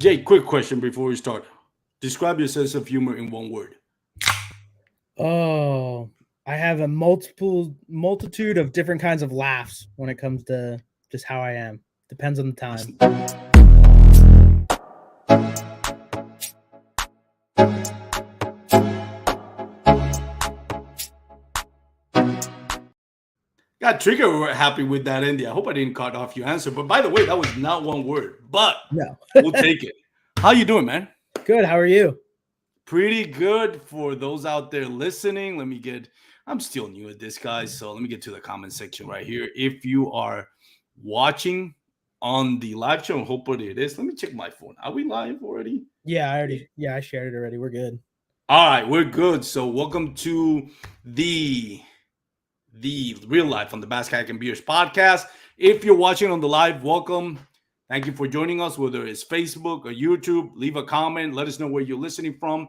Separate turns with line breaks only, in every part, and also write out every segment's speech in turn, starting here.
Jake, quick question before we start. Describe your sense of humor in one word.
Oh, I have a multitude of different kinds of laughs when it comes to just how I am. Depends on the time.
Got trigger happy with that ending. I hope I didn't cut off your answer. But by the way, that was not one word. But
No.
we'll take it. How you doing, man?
Good. How are you?
Pretty good. For those out there listening, I'm still new at this, guys. So let me get to the comment section right here. If you are watching on the live show, hopefully it is. Let me check my phone. Are we live already?
Yeah, I shared it already. We're good.
All right, we're good. So welcome to the real life on the Basket and Beers podcast. If you're watching on the live, welcome. Thank you for joining us, whether it's Facebook or YouTube. Leave a comment. Let us know where you're listening from.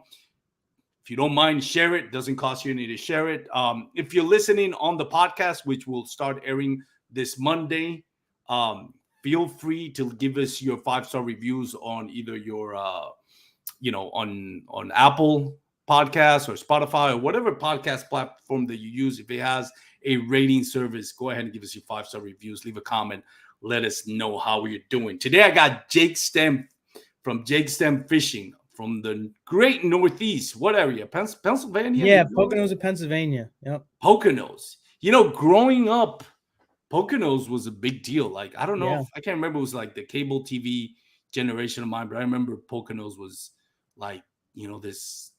If you don't mind, share it. Doesn't cost you any to share it. If you're listening on the podcast, which will start airing this Monday, feel free to give us your 5-star reviews on either your, on Apple Podcasts or Spotify or whatever podcast platform that you use. If it has a rating service, go ahead and give us your 5-star reviews. Leave a comment. Let us know how you're doing. Today, I got Jake Stem from Jake Stem Fishing from the great Northeast. What area? Pennsylvania?
Yeah, Poconos of Pennsylvania. Yep.
Poconos. Growing up, Poconos was a big deal. Like, I don't know. I can't remember. It was like the cable TV generation of mine, but I remember Poconos was like, this,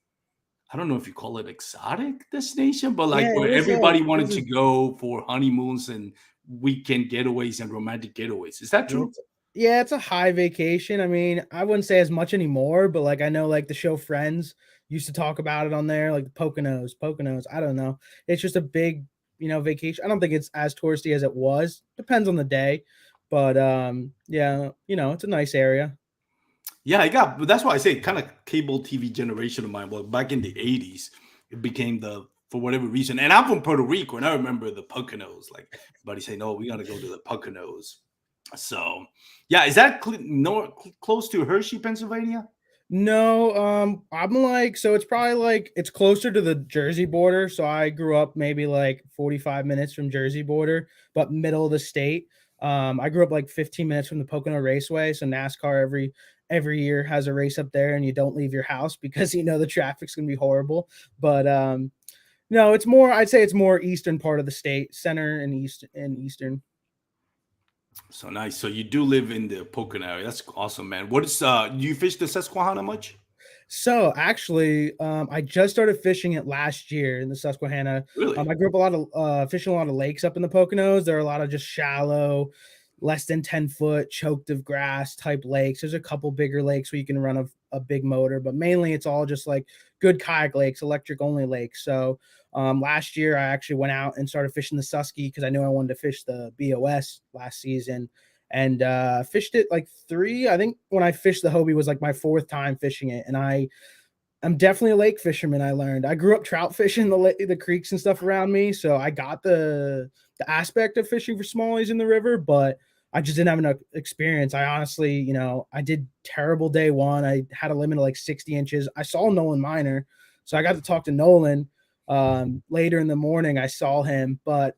I don't know if you call it exotic destination, but like where everybody wanted to go for honeymoons and weekend getaways and romantic getaways. Is that true?
Yeah, it's a high vacation. I mean, I wouldn't say as much anymore, but like I know like the show Friends used to talk about it on there, like the Poconos. I don't know. It's just a big, vacation. I don't think it's as touristy as it was. Depends on the day. But yeah, it's a nice area.
Yeah, that's why I say kind of cable TV generation of mine. Well, back in the 80s, it became for whatever reason. And I'm from Puerto Rico, and I remember the Poconos. Like, everybody say, no, we got to go to the Poconos. So, yeah, is that close to Hershey, Pennsylvania?
No, I'm like, so it's probably like, it's closer to the Jersey border. So I grew up maybe like 45 minutes from Jersey border, but middle of the state. I grew up like 15 minutes from the Pocono Raceway. So NASCAR every year has a race up there, and you don't leave your house because the traffic's gonna be horrible. But no, I'd say it's more eastern part of the state, center and eastern.
So nice. So you do live in the Pocono area. That's awesome, man. Do you fish the Susquehanna much?
So actually, I just started fishing it last year in the Susquehanna.
Really?
I grew up fishing a lot of lakes up in the Poconos. There are a lot of just shallow, less than 10-foot, choked of grass type lakes. There's a couple bigger lakes where you can run a big motor, but mainly it's all just like good kayak lakes, electric only lakes. So last year I actually went out and started fishing the Susky because I knew I wanted to fish the BOS last season, and fished it like 3. I think when I fished the Hobie was like my 4th time fishing it, and I'm definitely a lake fisherman. I learned I grew up trout fishing the creeks and stuff around me, so I got the aspect of fishing for smallies in the river, but I just didn't have enough experience. I honestly, I did terrible day one. I had a limit of like 60 inches. I saw Nolan Miner, so I got to talk to Nolan later in the morning. I saw him, but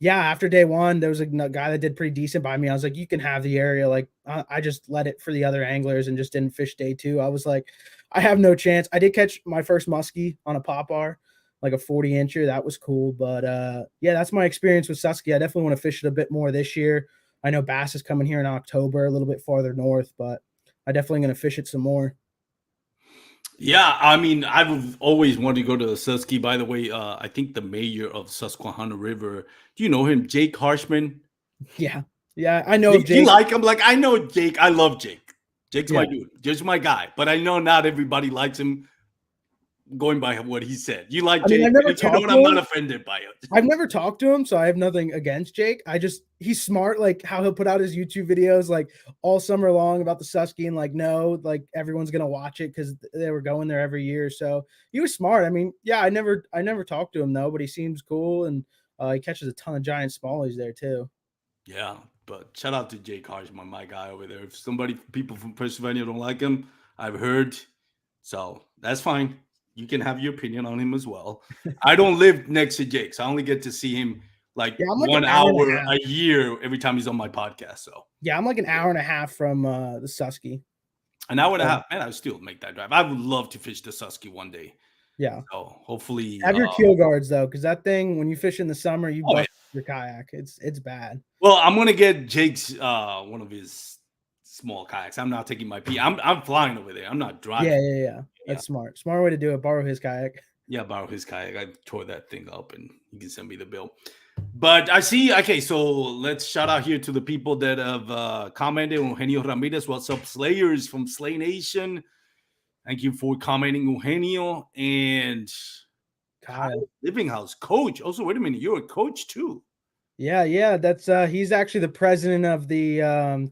yeah, after day one, there was a guy that did pretty decent by me. I was like, you can have the area. Like, I just let it for the other anglers and just didn't fish day 2. I was like, I have no chance. I did catch my first muskie on a popper, like a 40-incher. That was cool. But yeah, that's my experience with Susky. I definitely want to fish it a bit more this year. I know bass is coming here in October, a little bit farther north, but I definitely going to fish it some more.
Yeah, I mean, I've always wanted to go to the Susky. By the way, I think the mayor of Susquehanna River, do you know him, Jake Harshman?
Yeah, I know
Jake. You like him? Like, I know Jake. I love Jake. Jake's my dude. Jake's my guy. But I know not everybody likes him. Going by what he said, you like Jake.
I've never talked to him.
I'm not offended by it.
I've never talked to him, so I have nothing against Jake. He's smart, like how he'll put out his YouTube videos like all summer long about the Susky, and like like everyone's gonna watch it because they were going there every year. So he was smart. I mean, yeah, I never talked to him though, but he seems cool, and he catches a ton of giant smallies there too.
Yeah, but shout out to Jake Harshman, my guy over there. If people from Pennsylvania don't like him, I've heard. So that's fine. You can have your opinion on him as well. I don't live next to Jake, so I only get to see him like
Yeah, I'm like an
1
hour and a
hour
half.
a year every time he's on my podcast. So
Yeah, I'm like an hour and a half from the Susky.
an hour and a
So,
half, man, I would still make that drive. I would love to fish the Susky one day.
yeah.
So hopefully,
Have your keel guards though, because that thing when you fish in the summer, you
Oh, yeah.
bust your kayak. It's bad.
well, I'm gonna get Jake's one of his small kayaks. I'm not taking my P. I'm flying over there. I'm not driving.
Yeah. That's smart. Smart way to do it. Borrow his kayak.
Yeah, borrow his kayak. I tore that thing up, and you can send me the bill. But I see. Okay, so let's shout out here to the people that have commented. Eugenio Ramirez, what's up, Slayers from Slay Nation? Thank you for commenting, Eugenio. And
Kyle.
Living House coach. Also, wait a minute, you're a coach too.
Yeah. That's he's actually the president of the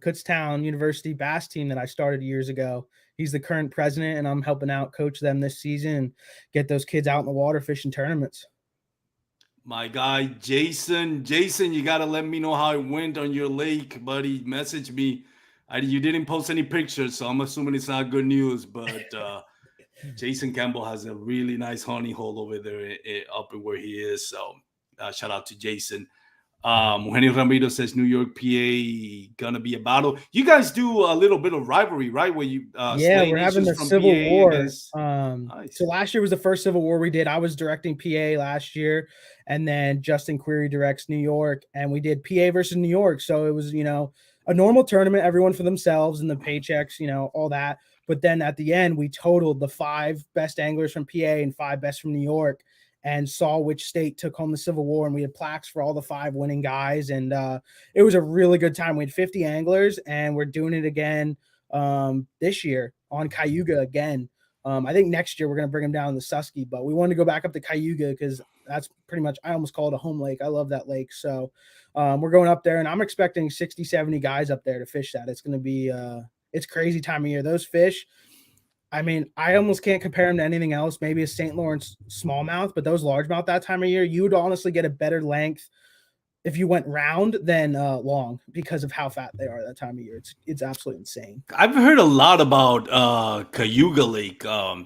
Kutztown University bass team that I started years ago. He's the current president, and I'm helping out coach them this season and get those kids out in the water fishing tournaments.
My guy, Jason. Jason, you got to let me know how it went on your lake, buddy. Message me. You didn't post any pictures, so I'm assuming it's not good news. But Jason Campbell has a really nice honey hole over there up in where he is. So shout out to Jason. Eugenio Ramiro says New York, PA, gonna be a battle. You guys do a little bit of rivalry, right? Where you
we're having the Civil
PA
War.
against...
Nice. So last year was the first Civil War we did. I was directing PA last year, and then Justin Query directs New York, and we did PA versus New York. So it was, a normal tournament, everyone for themselves and the paychecks, all that. But then at the end, we totaled the 5 best anglers from PA and 5 best from New York, and saw which state took home the Civil War. And we had plaques for all the 5 winning guys. And it was a really good time. We had 50 anglers, and we're doing it again this year on Cayuga again. I think next year we're going to bring them down to the Susky, but we wanted to go back up to Cayuga because that's pretty much, I almost call it a home lake. I love that lake. So we're going up there, and I'm expecting 60, 70 guys up there to fish that. It's going to be, it's crazy time of year. Those fish, I mean, I almost can't compare them to anything else. Maybe a St. Lawrence smallmouth, but those largemouth that time of year, you would honestly get a better length if you went round than long because of how fat they are that time of year. It's absolutely insane.
I've heard a lot about Cayuga Lake. I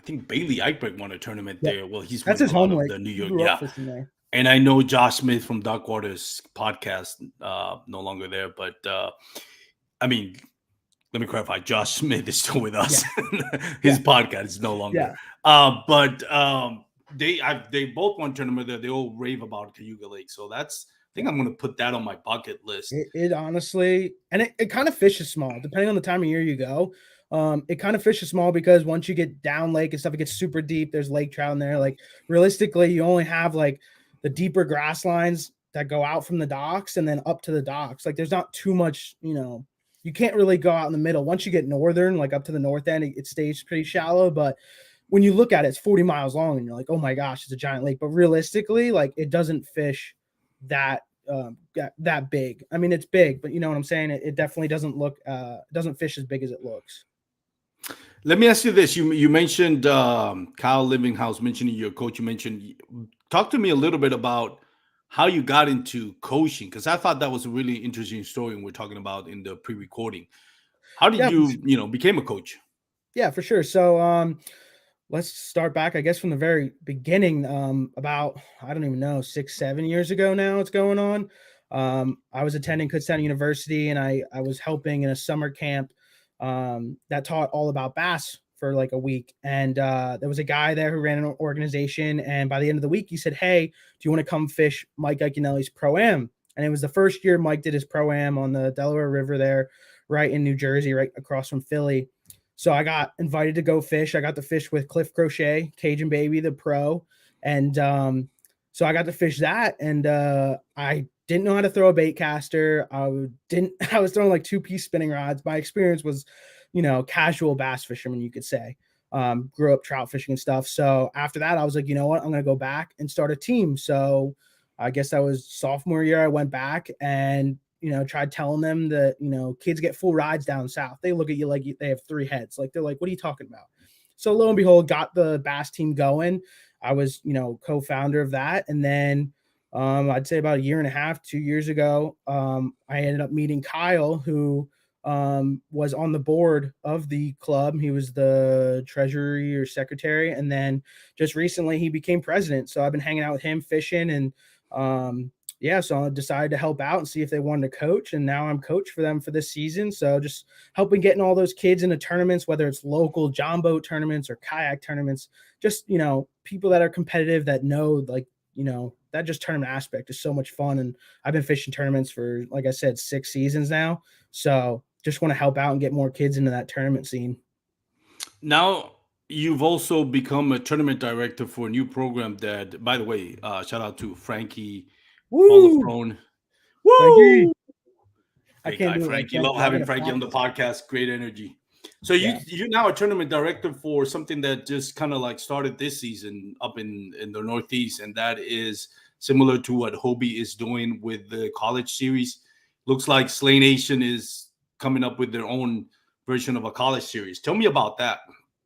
think Bailey Eichberg won a tournament there. Well,
that's his home lake.
The New York, yeah. And I know Josh Smith from Dark Waters podcast, no longer there, but I mean, let me clarify. Josh Smith is still with us. Yeah. His podcast is no longer. Yeah. But they both won tournament there. They all rave about Cayuga Lake. So I think I'm going to put that on my bucket list.
It honestly, and it kind of fishes small, depending on the time of year you go. It kind of fishes small because once you get down lake and stuff, it gets super deep. There's lake trout in there. Like realistically, you only have like the deeper grass lines that go out from the docks and then up to the docks. Like there's not too much, you can't really go out in the middle. Once you get northern, like up to the north end, it stays pretty shallow. But when you look at it, it's 40 miles long and you're like, oh my gosh, it's a giant lake. But realistically, like it doesn't fish that big. I mean, it's big, but you know what I'm saying? It definitely doesn't look, doesn't fish as big as it looks.
Let me ask you this. You mentioned Kyle Livinghouse mentioning your coach. Talk to me a little bit about how you got into coaching, because I thought that was a really interesting story, and we're talking about in the pre-recording. How did you became a coach?
Yeah, for sure. So let's start back, I guess, from the very beginning. About, I don't even know, 6-7 years ago now it's going on. I was attending Kutztown University, and I was helping in a summer camp that taught all about bass for like a week. And there was a guy there who ran an organization. And by the end of the week, he said, hey, do you want to come fish Mike Iaconelli's Pro-Am? And it was the first year Mike did his Pro-Am on the Delaware River there, right in New Jersey, right across from Philly. So I got invited to go fish. I got to fish with Cliff Crochet, Cajun Baby, the pro. And so I got to fish that. And I didn't know how to throw a bait caster. I was throwing like 2-piece spinning rods. My experience was, casual bass fisherman, you could say. Grew up trout fishing and stuff. So after that, I was like, you know what? I'm going to go back and start a team. So I guess that was sophomore year. I went back and, tried telling them that, kids get full rides down south. They look at you like they have 3 heads. Like, they're like, what are you talking about? So lo and behold, got the bass team going. I was, co-founder of that. And then I'd say about a year and a half, 2 years ago. I ended up meeting Kyle, who was on the board of the club. He was the treasury or secretary. And then just recently he became president. So I've been hanging out with him fishing and yeah, so I decided to help out and see if they wanted to coach. And now I'm coach for them for this season. So just helping getting all those kids into tournaments, whether it's local John boat tournaments or kayak tournaments, just, people that are competitive that know, like, that just tournament aspect is so much fun. And I've been fishing tournaments for, like I said, 6 seasons now. So just want to help out and get more kids into that tournament scene.
Now you've also become a tournament director for a new program that, by the way, shout out to Frankie Hall of
Woo!
Throne.
Frankie.
Woo!
I
Great
can't
guy,
do it like
Frankie.
Frankie.
Love
I
having
gotta
Frankie on the
practice.
podcast. Great energy. So
Yeah.
you're now a tournament director for something that just kind of like started this season up in the Northeast, and that is similar to what Hobie is doing with the college series. Looks like Slay Nation is coming up with their own version of a college series. Tell me about that.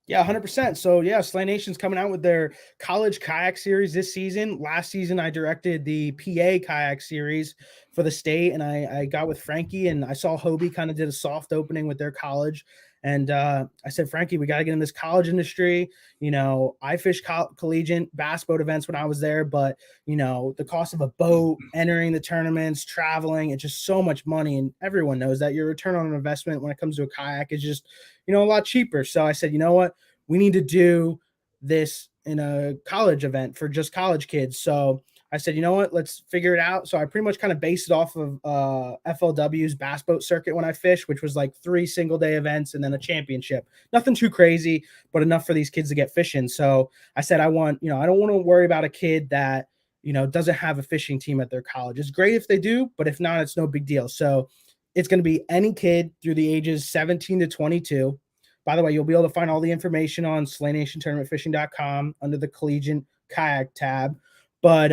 Yeah, 100%. So, yeah, Slay Nation's coming out with their college kayak series this season. Last season, I directed the PA kayak series for the state, and I got with Frankie, and I saw Hobie kind of did a soft opening with their college. And I said, Frankie, we got to get in this college industry. I fished collegiate bass boat events when I was there, but, the cost of a boat, entering the tournaments, traveling, it's just so much money. And everyone knows that your return on investment when it comes to a kayak is just, a lot cheaper. So I said, you know what? We need to do this in a college event for just college kids. So I said, you know what, let's figure it out. So I pretty much kind of based it off of FLW's bass boat circuit when I fished, which was like 3 single day events and then a championship. Nothing too crazy, but enough for these kids to get fishing. So I said, I don't want to worry about a kid that, doesn't have a fishing team at their college. It's great if they do, but if not, it's no big deal. So it's going to be any kid through the ages 17 to 22. By the way, you'll be able to find all the information on SlayNationTournamentFishing.com under the collegiate kayak tab. But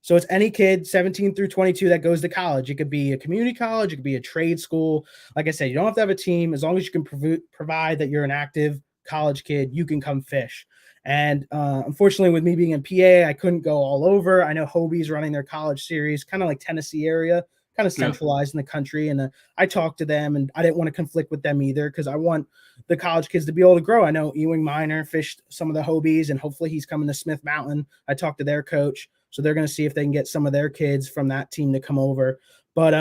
so it's any kid 17 through 22 that goes to college. It could be a community college, it could be a trade school. Like I said, you don't have to have a team. As long as you can provide that you're an active college kid, you can come fish. And unfortunately, with me being in PA, I couldn't go all over. I know Hobie's running their college series, kind of like Tennessee area, kind of centralized in the country. And I talked to them, and I didn't want to conflict with them either because I want the college kids to be able to grow. I know Ewing Minor fished some of the Hobies, and hopefully he's coming to Smith Mountain. I talked to their coach, so they're going to see if they can get some of their kids from that team to come over. But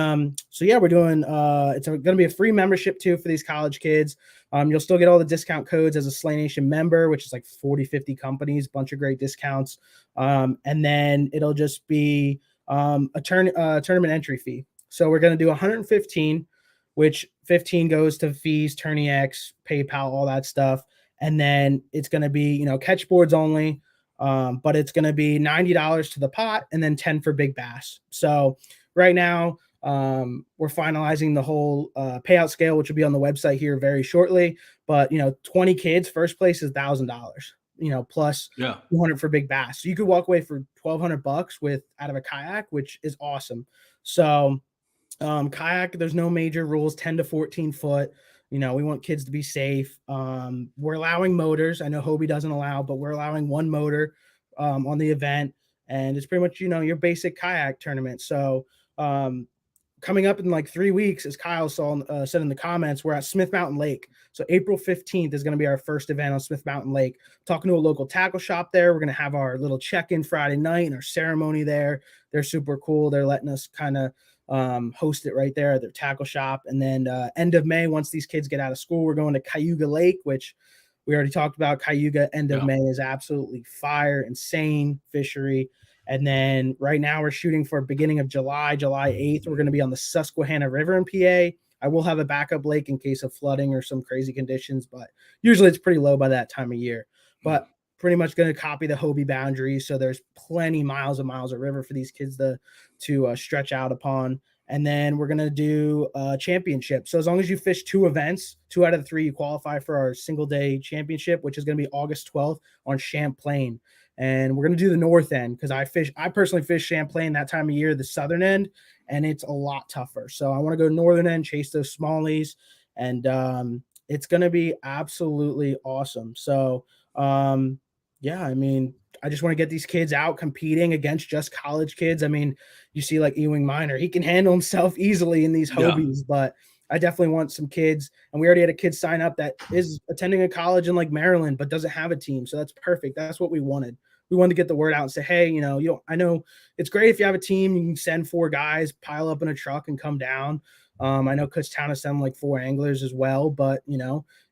so yeah, we're doing it's going to be a free membership too for these college kids. You'll still get all the discount codes as a Slay Nation member, which is like 40, 50 companies, bunch of great discounts. And then it'll just be a tournament entry fee. So we're going to do 115, which 15 goes to fees, Tourney X, PayPal, all that stuff. And then it's going to be, catch boards only. But it's going to be $90 to the pot and then 10 for big bass. So right now we're finalizing the whole payout scale, which will be on the website here very shortly. But 20 kids, first place is $1,000, plus 200 for big bass. So you could walk away for $1,200 with out of a kayak, which is awesome. So kayak, there's no major rules, 10 to 14 foot. We want kids to be safe. We're allowing motors. I know Hobie doesn't allow, but we're allowing one motor on the event. And it's pretty much, your basic kayak tournament. So coming up in like 3 weeks, as Kyle said in the comments, we're at Smith Mountain Lake. So April 15th is going to be our first event on Smith Mountain Lake. Talking to a local tackle shop there. We're going to have our little check-in Friday night and our ceremony there. They're super cool. They're letting us kind of host it right there at their tackle shop. And then end of May, once these kids get out of school, we're going to Cayuga Lake, which we already talked about. Cayuga end of May is absolutely fire, insane fishery. And then right now we're shooting for beginning of July 8th. We're going to be on the Susquehanna River in PA. I will have a backup lake in case of flooding or some crazy conditions, but usually it's pretty low by that time of year. But pretty much going to copy the Hobie boundaries. So there's plenty miles of river for these kids to stretch out upon. And then we're going to do a championship. So as long as you fish 2 events, 2 out of the 3, you qualify for our single day championship, which is going to be August 12th on Champlain. And we're going to do the north end because I personally fish Champlain that time of year, the southern end, and it's a lot tougher. So I want to go northern end, chase those smallies, and it's going to be absolutely awesome. So yeah, I mean, I just want to get these kids out competing against just college kids. I mean, you see like Ewing Minor, he can handle himself easily in these
Yeah.
Hobies, but I definitely want some kids. And we already had a kid sign up that is attending a college in like Maryland, but doesn't have a team. So that's perfect. That's what we wanted. We wanted to get the word out and say, hey, I know it's great if you have a team, you can send 4 guys, pile up in a truck and come down. I know Kutztown has sent like 4 anglers as well, but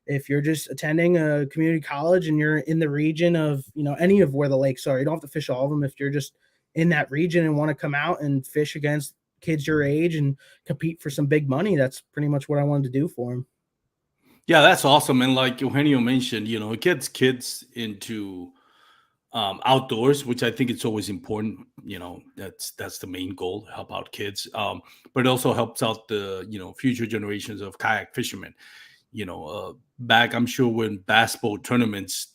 if you're just attending a community college and you're in the region of, any of where the lakes are, you don't have to fish all of them. If you're just in that region and want to come out and fish against kids your age and compete for some big money, that's pretty much what I wanted to do for them.
Yeah, that's awesome. And like Eugenio mentioned, it gets kids into outdoors, which I think it's always important. That's the main goal, help out kids. But it also helps out the future generations of kayak fishermen. Back, I'm sure when bass boat tournaments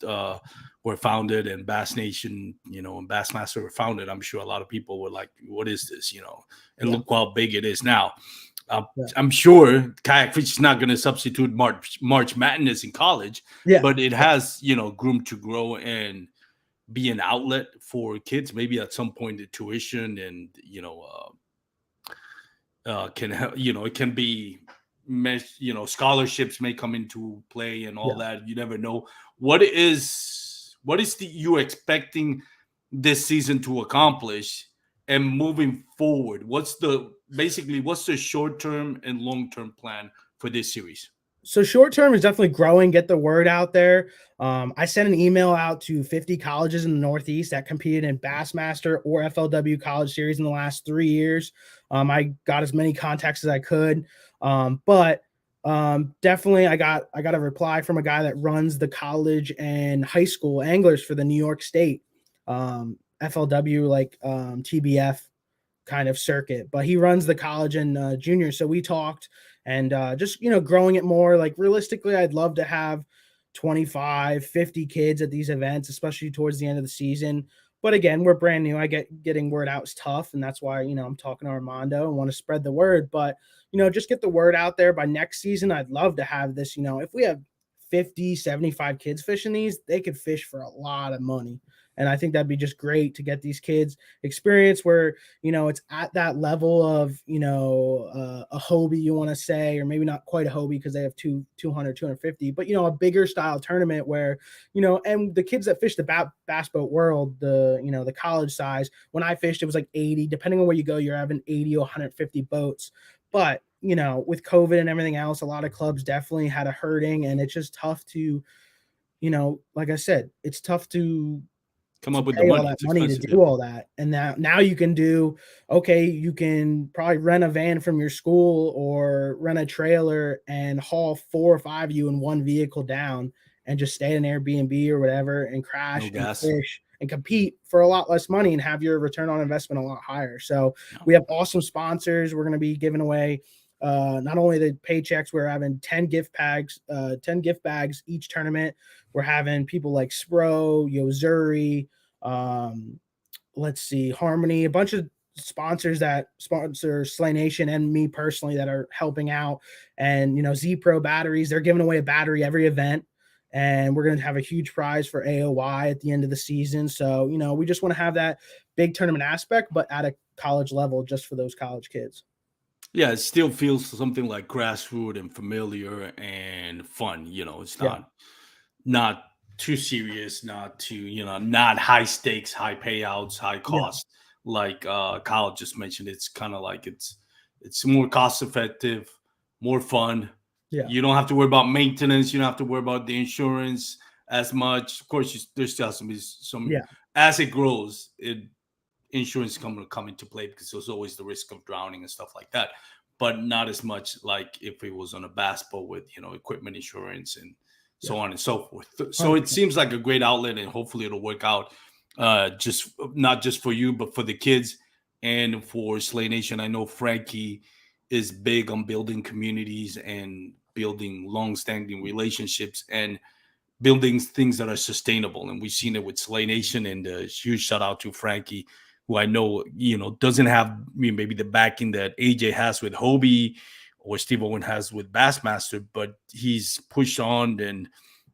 were founded and Bass Nation, and Bassmaster were founded, I'm sure a lot of people were like, "What is this?" And
Yeah.
look how big it is now.
Yeah.
I'm sure kayak fish is not going to substitute March Madness in college,
Yeah.
but it has room to grow and be an outlet for kids. Maybe at some point the tuition and can help. It can be scholarships may come into play and all that. You never know. What is you expecting this season to accomplish and moving forward? What's the short term and long term plan for this series?
So short term is definitely growing, get the word out there. I sent an email out to 50 colleges in the Northeast that competed in Bassmaster or FLW College Series in the last 3 years. I got as many contacts as I could, but definitely I got a reply from a guy that runs the college and high school anglers for the New York State FLW, like TBF kind of circuit, but he runs the college and junior. So we talked and just growing it more. Like realistically, I'd love to have 25 50 kids at these events, especially towards the end of the season. But again, we're brand new. Getting word out is tough, and that's why I'm talking to Armando and want to spread the word. But just get the word out there. By next season, I'd love to have this. If we have 50 75 kids fishing these, they could fish for a lot of money. And I think that'd be just great to get these kids experience where, it's at that level of, a Hobie, you want to say, or maybe not quite a Hobie because they have 200, 250, but, a bigger style tournament where, and the kids that fish the bass boat world, the college size, when I fished, it was like 80, depending on where you go, you're having 80 or 150 boats. But, with COVID and everything else, a lot of clubs definitely had a hurting, and it's just tough to, like I said, it's tough to
come up with
pay
the
all that money to do all that. And now you can you can probably rent a van from your school or rent a trailer and haul 4 or 5 of you in one vehicle down and just stay in an Airbnb or whatever and crash and fish and compete for a lot less money and have your return on investment a lot higher. So we have awesome sponsors. We're going to be giving away not only the paychecks, we're having 10 gift bags each tournament. We're having people like Spro, Yozuri, let's see, Harmony, a bunch of sponsors that sponsor Slay Nation and me personally that are helping out. And, Z Pro batteries, they're giving away a battery every event. And we're going to have a huge prize for AOY at the end of the season. So, we just want to have that big tournament aspect, but at a college level, just for those college kids.
Yeah, it still feels something like grassroots and familiar and fun. It's not too serious, not too, not high stakes, high payouts, high cost. Like Kyle just mentioned, it's kind of like it's more cost effective, more fun.
Yeah.
You don't have to worry about maintenance. You don't have to worry about the insurance as much. Of course, there's still some as it grows, insurance come into play because there's always the risk of drowning and stuff like that, but not as much like if it was on a bass boat with equipment insurance and so on and so forth. So it seems like a great outlet, and hopefully it'll work out just not just for you but for the kids and for Slay Nation. I know Frankie is big on building communities and building long-standing relationships and building things that are sustainable, and we've seen it with Slay Nation. And a huge shout out to Frankie, who I know, doesn't have maybe the backing that AJ has with Hobie or Steve Owen has with Bassmaster, but he's pushed on and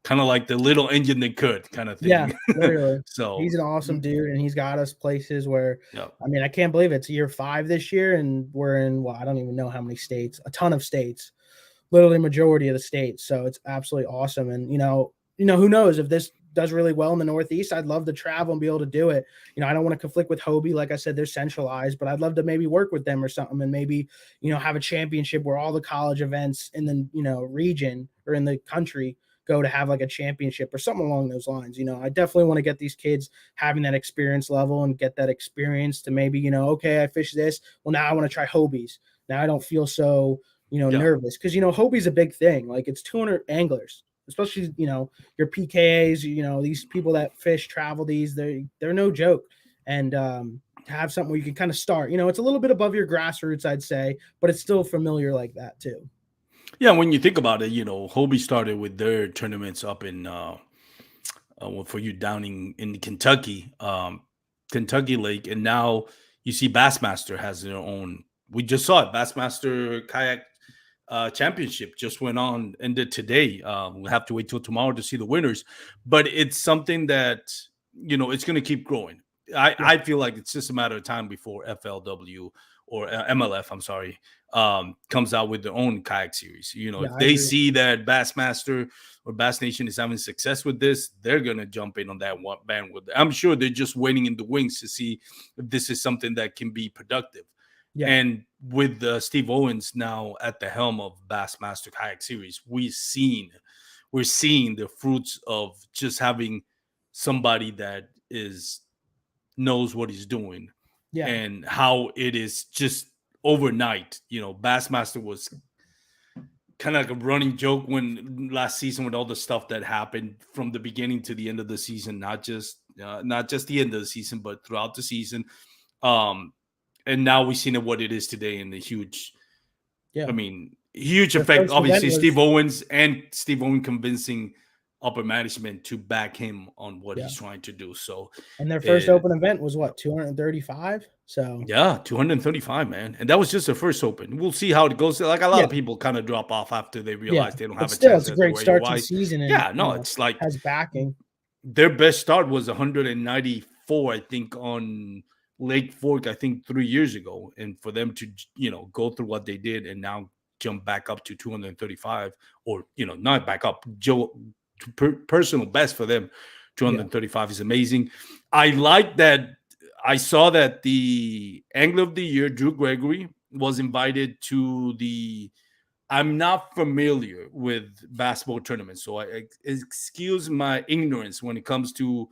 kind of like the little engine that could kind of
Yeah,
thing.
literally.
So
He's an awesome dude, and he's got us places where,
yeah,
I mean, I can't believe it's year 5 this year, and we're in, well, I don't even know how many states, a ton of states, literally majority of the states. So it's absolutely awesome. And who knows if this does really well in the Northeast? I'd love to travel and be able to do it. I don't want to conflict with Hobie. Like I said, they're centralized, but I'd love to maybe work with them or something, and maybe have a championship where all the college events in the region or in the country go to have like a championship or something along those lines. I definitely want to get these kids having that experience level and get that experience to maybe, okay, I fished this. Well, now I want to try Hobies. Now I don't feel so,
yeah,
nervous, because, Hobie's a big thing. Like, it's 200 anglers, especially, your PKAs, these people that fish, travel these, they're no joke. And, to have something where you can kind of start, it's a little bit above your grassroots, I'd say, but it's still familiar like that too.
yeah. When you think about it, Hobie started with their tournaments up in well, for you down in Kentucky, Kentucky Lake, and now you see Bassmaster has their own. We just saw it. Bassmaster Kayak Championship just went on, ended today. We'll have to wait till tomorrow to see the winners, but it's something that it's going to keep growing. I feel like it's just a matter of time before FLW or MLF, I'm sorry, comes out with their own kayak series. If
I
they
agree.
see that Bassmaster or Bass Nation is having success with this, they're going to jump in on that one bandwidth. I'm sure they're just waiting in the wings to see if this is something that can be productive.
Yeah.
And with Steve Owens now at the helm of Bassmaster Kayak Series, we're seeing the fruits of just having somebody that knows what he's doing,
Yeah.
and how it is just overnight. Bassmaster was kind of like a running joke when last season, with all the stuff that happened from the beginning to the end of the season, not just the end of the season, but throughout the season. And now we've seen what it is today, in the huge, huge
Their
effect.
first
Obviously,
event
Steve Owen convincing upper management to back him on what he's trying to do. So,
and their first open event was what, 235? So
yeah, 235, man. And that was just their first open. We'll see how it goes. Like, a lot of people kind of drop off after they realize they don't have a chance.
It's a great start to the season. And,
it's like
has backing.
Their best start was 194, I think, on Lake Fork, I think 3 years ago. And for them to, go through what they did and now jump back up to 235, or, not back up, personal best for them, 235 is amazing. I like that. I saw that the Angler of the Year, Drew Gregory, was invited to the. I'm not familiar with basketball tournaments, so I excuse my ignorance when it comes to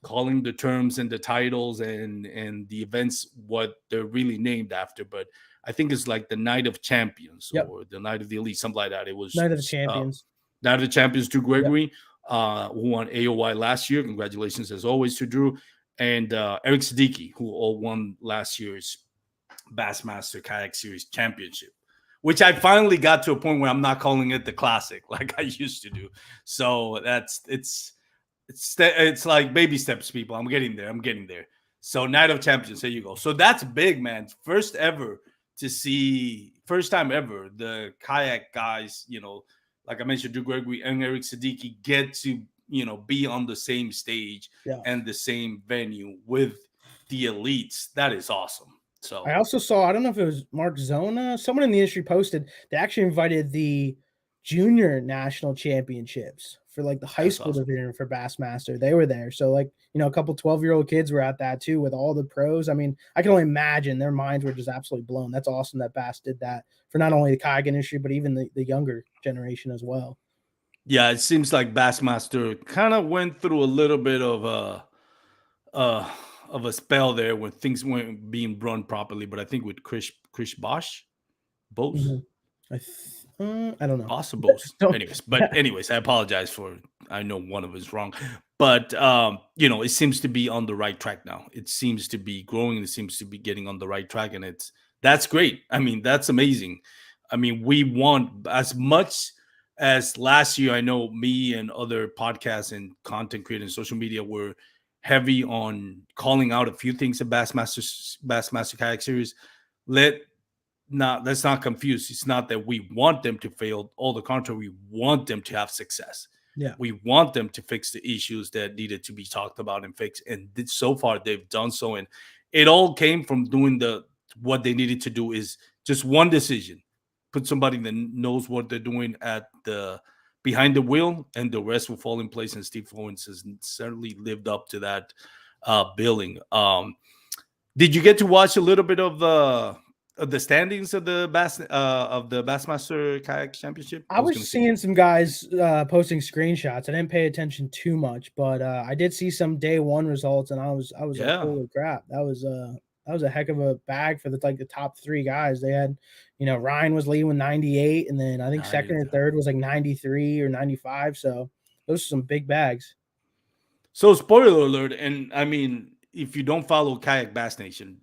calling the terms and the titles and the events what they're really named after. But I think it's like the Night of Champions or the Night of the Elite, something like that. It was
Night of the Champions.
Night of the Champions, Drew Gregory, who won AOY last year. Congratulations, as always, to Drew. And Eric Siddiqui, who all won last year's Bassmaster Kayak Series Championship, which I finally got to a point where I'm not calling it the Classic like I used to do. So it's like baby steps, people. I'm getting there. So Night of Champions, there you go. So that's big, man. First time ever, the kayak guys, like I mentioned, Drew Gregory and Eric Siddiqui get to, be on the same stage and the same venue with the elites. That is awesome. So
I also saw, I don't know if it was Mark Zona, someone in the industry posted, they actually invited the junior national championships for like the high school division for Bassmaster. They were there. So like, a couple 12-year-old kids were at that too, with all the pros. I mean, I can only imagine their minds were just absolutely blown. That's awesome that Bass did that for not only the kayak industry, but even the younger generation as well.
Yeah, it seems like Bassmaster kind of went through a little bit of a spell there when things weren't being run properly. But I think with Chris Bosch, Bose,
I don't know.
Possible. Anyways, I apologize for. I know one of us wrong, but it seems to be on the right track now. It seems to be growing. It seems to be getting on the right track, and that's great. I mean, that's amazing. I mean, we want as much as last year. I know me and other podcasts and content creators and social media were heavy on calling out a few things in Bassmaster Kayak Series. Let's not confuse. It's not that we want them to fail. All the contrary, we want them to have success.
Yeah.
We want them to fix the issues that needed to be talked about and fixed. And so far they've done so. And it all came from doing what they needed to do is just one decision. Put somebody that knows what they're doing at the behind the wheel, and the rest will fall in place. And Steve Owens has certainly lived up to that billing. Did you get to watch a little bit of the standings of the Bassmaster Kayak Championship?
I was seeing some guys posting screenshots. I didn't pay attention too much, but I did see some day one results, and I was like, holy crap, that was a heck of a bag for the top three guys. They had, Ryan was leading with 98, and then I think second or third was like 93 or 95. So those are some big bags.
So spoiler alert, and I mean, if you don't follow Kayak Bass Nation,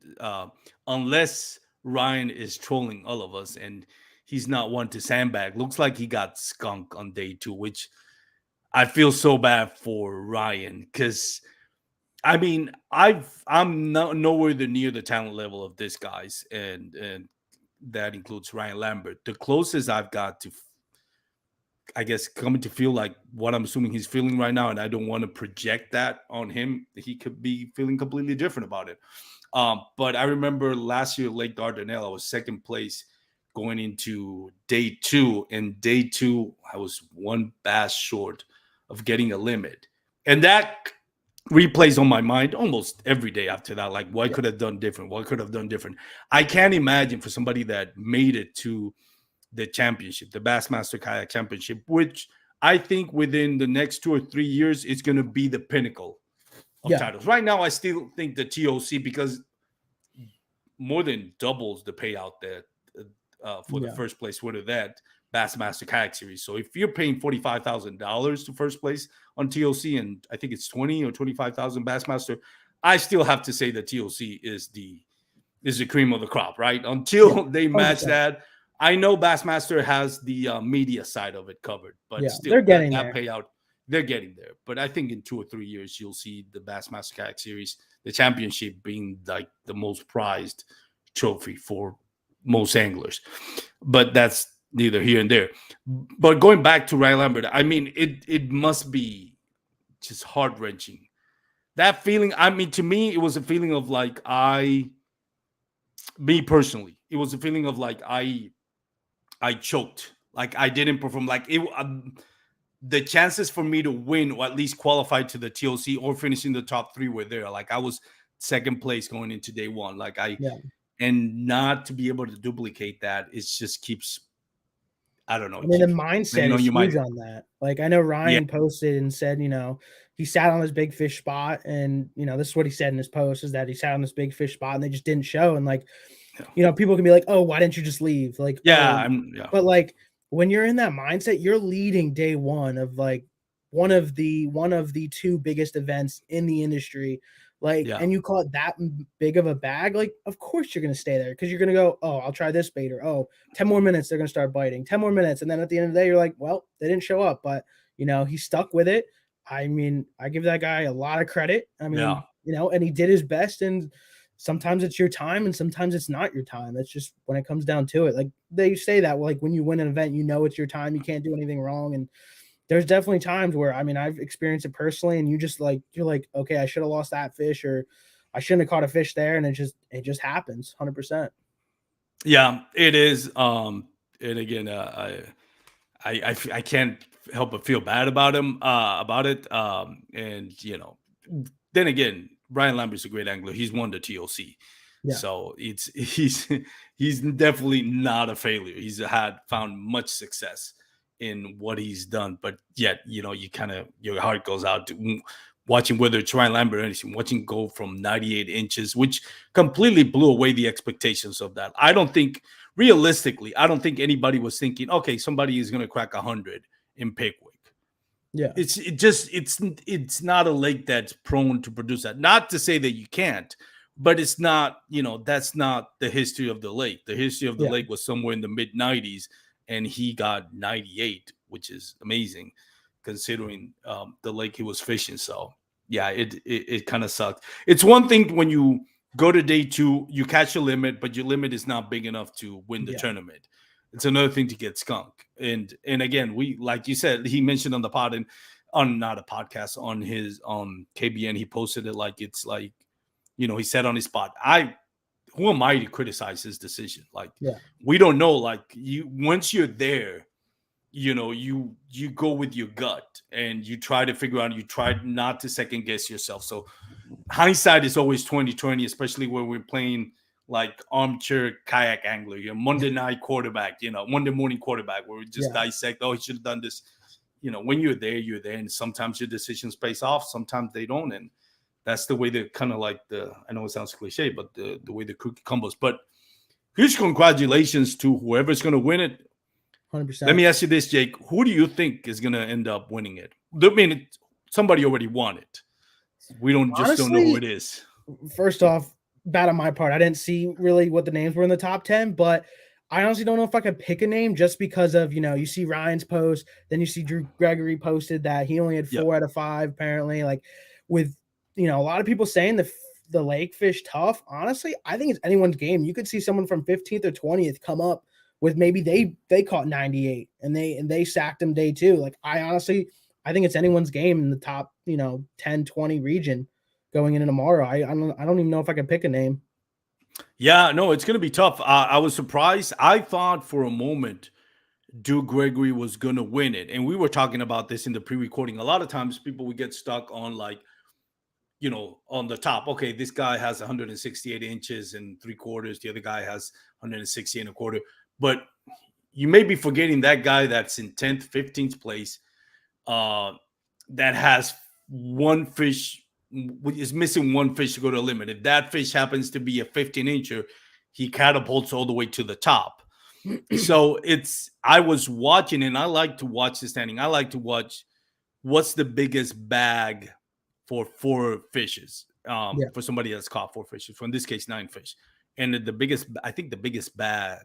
unless Ryan is trolling all of us and he's not one to sandbag, looks like he got skunked on day 2, which I feel so bad for Ryan, because I mean, I'm nowhere near the talent level of this guys, and that includes Ryan Lambert. The closest I've got to, I guess, coming to feel like what I'm assuming he's feeling right now, and I don't want to project that on him. He could be feeling completely different about it. But I remember last year, Lake Dardanelle, I was second place going into day 2. And day 2, I was one bass short of getting a limit. And that replays on my mind almost every day after that. Like, what could I have done different? What could I have done different? I can't imagine for somebody that made it to the championship, the Bassmaster Kayak Championship, which I think within the next 2 or 3 years, it's going to be the pinnacle of titles. Right now, I still think the TOC, because more than doubles the payout that for the first place winner, that Bassmaster Kayak Series. So if you're paying $45,000 to first place on TOC, and I think it's 20 or 25,000 Bassmaster, I still have to say that TOC is the cream of the crop, right? Until they match 100%. That. I know Bassmaster has the media side of it covered, but still,
they're getting
that payout, they're getting there. But I think in 2 or 3 years, you'll see the Bassmaster Kayak Series, the championship, being like the most prized trophy for most anglers. But that's neither here and there. But going back to Ryan Lambert, I mean, it must be just heart-wrenching. That feeling, I mean, to me, it was a feeling of like me personally, it was a feeling of like I choked, like I didn't perform, like it. The chances for me to win, or at least qualify to the TOC or finishing the top 3, were there. Like I was second place going into day 1. Like and not to be able to duplicate that, it just keeps, I don't know.
I mean, the mindset is huge on that. Like I know Ryan posted and said, he sat on his big fish spot, and this is what he said in his post, is that he sat on this big fish spot and they just didn't show. And like, people can be like, oh, why didn't you just leave? Like, but like when you're in that mindset, you're leading day 1 of like one of the 2 biggest events in the industry. Like, and you call it that big of a bag, like, of course you're going to stay there, because you're going to go, oh, I'll try this bait, or 10 more minutes, they're going to start biting, 10 more minutes. And then at the end of the day, you're like, well, they didn't show up, but he stuck with it. I mean, I give that guy a lot of credit. I mean, and he did his best, and sometimes it's your time and sometimes it's not your time. That's just when it comes down to it. Like they say that, like when you win an event, it's your time, you can't do anything wrong. And there's definitely times where, I mean, I've experienced it personally, and you're like, okay, I should have lost that fish, or I shouldn't have caught a fish there. And it just happens 100%.
Yeah, it is. And again, I can't help but feel bad about him, about it. And then again, Ryan Lambert's a great angler. He's won the TOC. So he's definitely not a failure. He's found much success in what he's done, but yet, you kind of, your heart goes out to watching, whether it's Ryan Lambert or anything, watching go from 98 inches, which completely blew away the expectations of that. Realistically, I don't think anybody was thinking, okay, somebody is going to crack 100 in Pickwick.
Yeah.
It's not a lake that's prone to produce that. Not to say that you can't, but it's not, that's not the history of the lake. The history of the lake was somewhere in the mid 90s, and he got 98, which is amazing considering the lake he was fishing. So yeah, it kind of sucked. It's one thing when you go to day 2, you catch a limit, but your limit is not big enough to win the tournament. It's another thing to get skunk. And again, we, like you said, he mentioned on the pod and on not a podcast, on his KBN, he posted it like it's like, he said on his spot. Who am I to criticize his decision? Like,
Yeah.
we don't know. Like, once you're there, you go with your gut and you try to figure out, you try not to second guess yourself. So hindsight is always 2020, especially when we're playing like armchair kayak angler, Monday night quarterback, Monday morning quarterback, where we just dissect, he should have done this. When you're there, and sometimes your decisions pays off, sometimes they don't. And that's the way that kind of like I know it sounds cliche, but the way the cookie crumbles. But huge congratulations to whoever's going to win it.
100%.
Let me ask you this, Jake. Who do you think is going to end up winning it? I mean, somebody already won it. We don't know who it is.
First off, bad on my part. I didn't see really what the names were in the top 10, but I honestly don't know if I could pick a name just because of, you see Ryan's post, then you see Drew Gregory posted that he only had 4 out of 5, apparently. Like, with, a lot of people saying the lake fish tough. Honestly, I think it's anyone's game. You could see someone from 15th or 20th come up with maybe they caught 98 and they sacked him day 2. Like, I think it's anyone's game in the top, 10, 20 region going into tomorrow. I don't even know if I can pick a name.
Yeah, no, it's going to be tough. I was surprised. I thought for a moment Drew Gregory was going to win it. And we were talking about this in the pre-recording. A lot of times people would get stuck on like, on the top. Okay, this guy has 168 inches and 3/4. The other guy has 160 and 1/4. But you may be forgetting that guy that's in 10th, 15th place that has one fish, is missing one fish to go to the limit. If that fish happens to be a 15-incher, he catapults all the way to the top. So I was watching, and I like to watch the standing. I like to watch what's the biggest bag for 4 fishes, for somebody that's caught 4 fishes. For in this case, 9 fish. And the biggest bag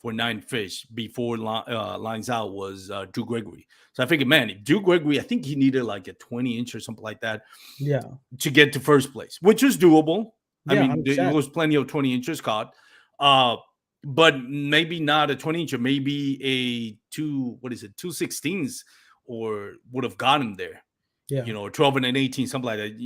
for 9 fish before lines out was Drew Gregory. So I figured, man, if Drew Gregory, I think he needed like a 20-inch or something like that, to get to first place, which was doable. I mean, 100%. There was plenty of 20 inches caught, but maybe not a 20-incher, maybe a 2/16s, or would have got him there.
Yeah,
12 and an 18, something like that.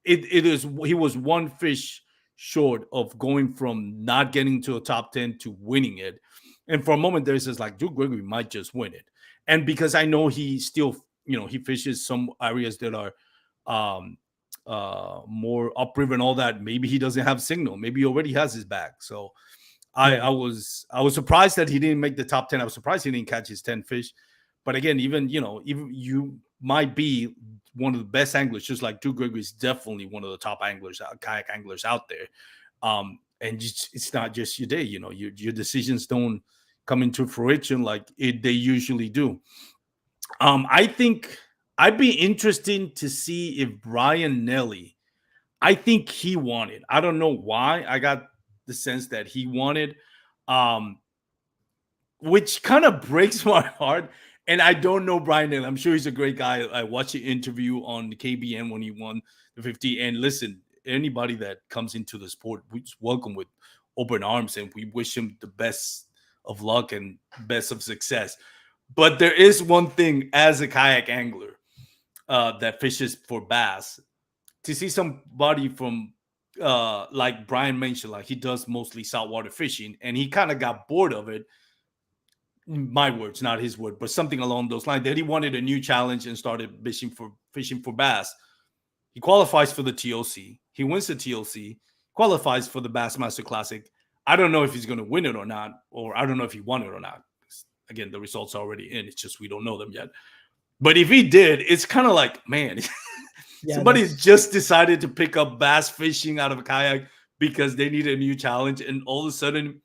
He was one fish short of going from not getting to a top 10 to winning it. And for a moment there's this like Drew Gregory might just win it. And because I know he still, he fishes some areas that are more upriver and all that, maybe he doesn't have signal. Maybe he already has his bag. So I was surprised that he didn't make the top 10. I was surprised he didn't catch his 10 fish. But again, even you might be one of the best anglers, just like Drew Gregory is definitely one of the top anglers, kayak anglers out there. And it's not just your day, your decisions don't come into fruition like they usually do. I think I'd be interested to see if Brian Nelly, I think he wanted. I don't know why. I got the sense that he wanted, which kind of breaks my heart. And I don't know Brian Nelly. I'm sure he's a great guy. I watched an interview on the KBN when he won the 50. And listen, anybody that comes into the sport, we just welcome with open arms, and we wish him the best of luck and best of success. But there is one thing as a kayak angler that fishes for bass, to see somebody from like Brian mentioned, like he does mostly saltwater fishing, and he kind of got bored of it. My words, not his word, but something along those lines, that he wanted a new challenge and started fishing for bass. He qualifies for the TOC. He wins the TOC, qualifies for the Bassmaster Classic. I don't know if he's going to win it or not, or I don't know if he won it or not. Again, the results are already in. It's just we don't know them yet. But if he did, it's kind of like, man, somebody just decided to pick up bass fishing out of a kayak because they need a new challenge, and all of a sudden,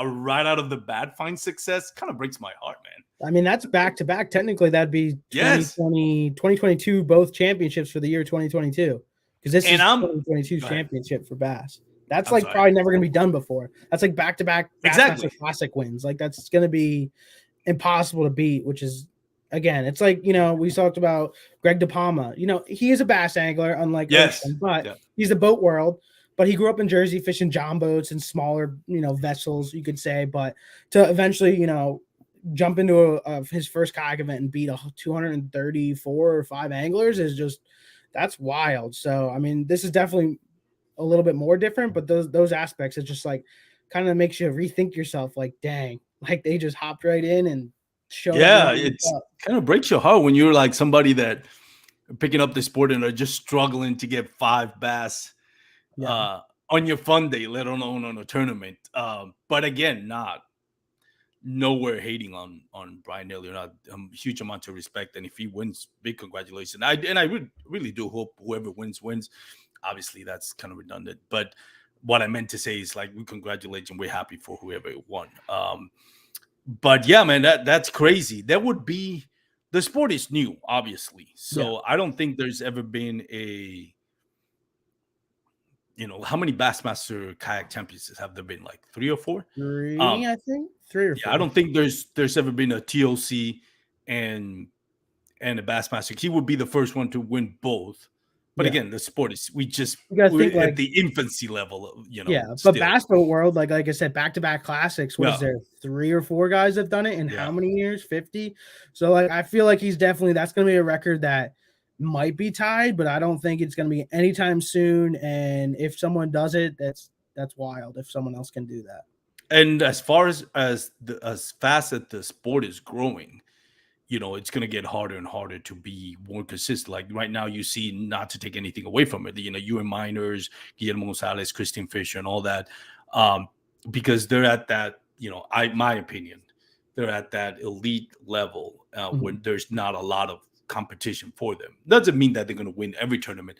right out of the bat, find success. Kind of breaks my heart, man.
I mean, that's back to back. Technically, that'd be 2022, both championships for the year 2022, because this is 2022 championship for bass. That's probably never going to be done before. That's like back to back Bassmaster Classic wins. Like, that's going to be impossible to beat. Which is, again, it's like, we talked about Greg DePalma. He is a bass angler, unlike Ocean, but he's the boat world. but he grew up in Jersey fishing john boats and smaller, vessels, you could say. But to eventually, jump into his first kayak event and beat 234 or 5 anglers is just, that's wild. So, I mean, this is definitely a little bit more different, but those aspects, it's just like kind of makes you rethink yourself. Like, dang, like they just hopped right in and showed.
Yeah, it's kind of breaks your heart when you're like somebody that picking up the sport and are just struggling to get 5 bass on your fun day, let alone on a tournament. But again, nowhere hating on Brian Elliott. Not huge amount of respect, and if he wins, big congratulations. I really do hope whoever wins. Obviously, that's kind of redundant, but what I meant to say is, like, we congratulate and we're happy for whoever won. But yeah, man, that's crazy. That would be, the sport is new, obviously. So I don't think there's ever been a, how many Bassmaster kayak championships have there been? Like 3 or 4?
3, I think 3 or 4.
Yeah, I don't think there's ever been a TOC and a Bassmaster. He would be the first one to win both. But again, the sport is, we're at the infancy level,
Yeah, but Bass Boat World, like I said, back-to-back classics. What is there, 3 or 4 guys have done it in how many years? 50. So like, I feel like that's going to be a record that might be tied, but I don't think it's going to be anytime soon. And if someone does it, that's wild. If someone else can do that.
And as far as fast as the sport is growing, it's going to get harder and harder to be more consistent. Like right now, you see, not to take anything away from it, Ewan Miners, Guillermo Gonzalez, Christine Fisher, and all that, because they're at that, my opinion, they're at that elite level when there's not a lot of competition for them. Doesn't mean that they're going to win every tournament,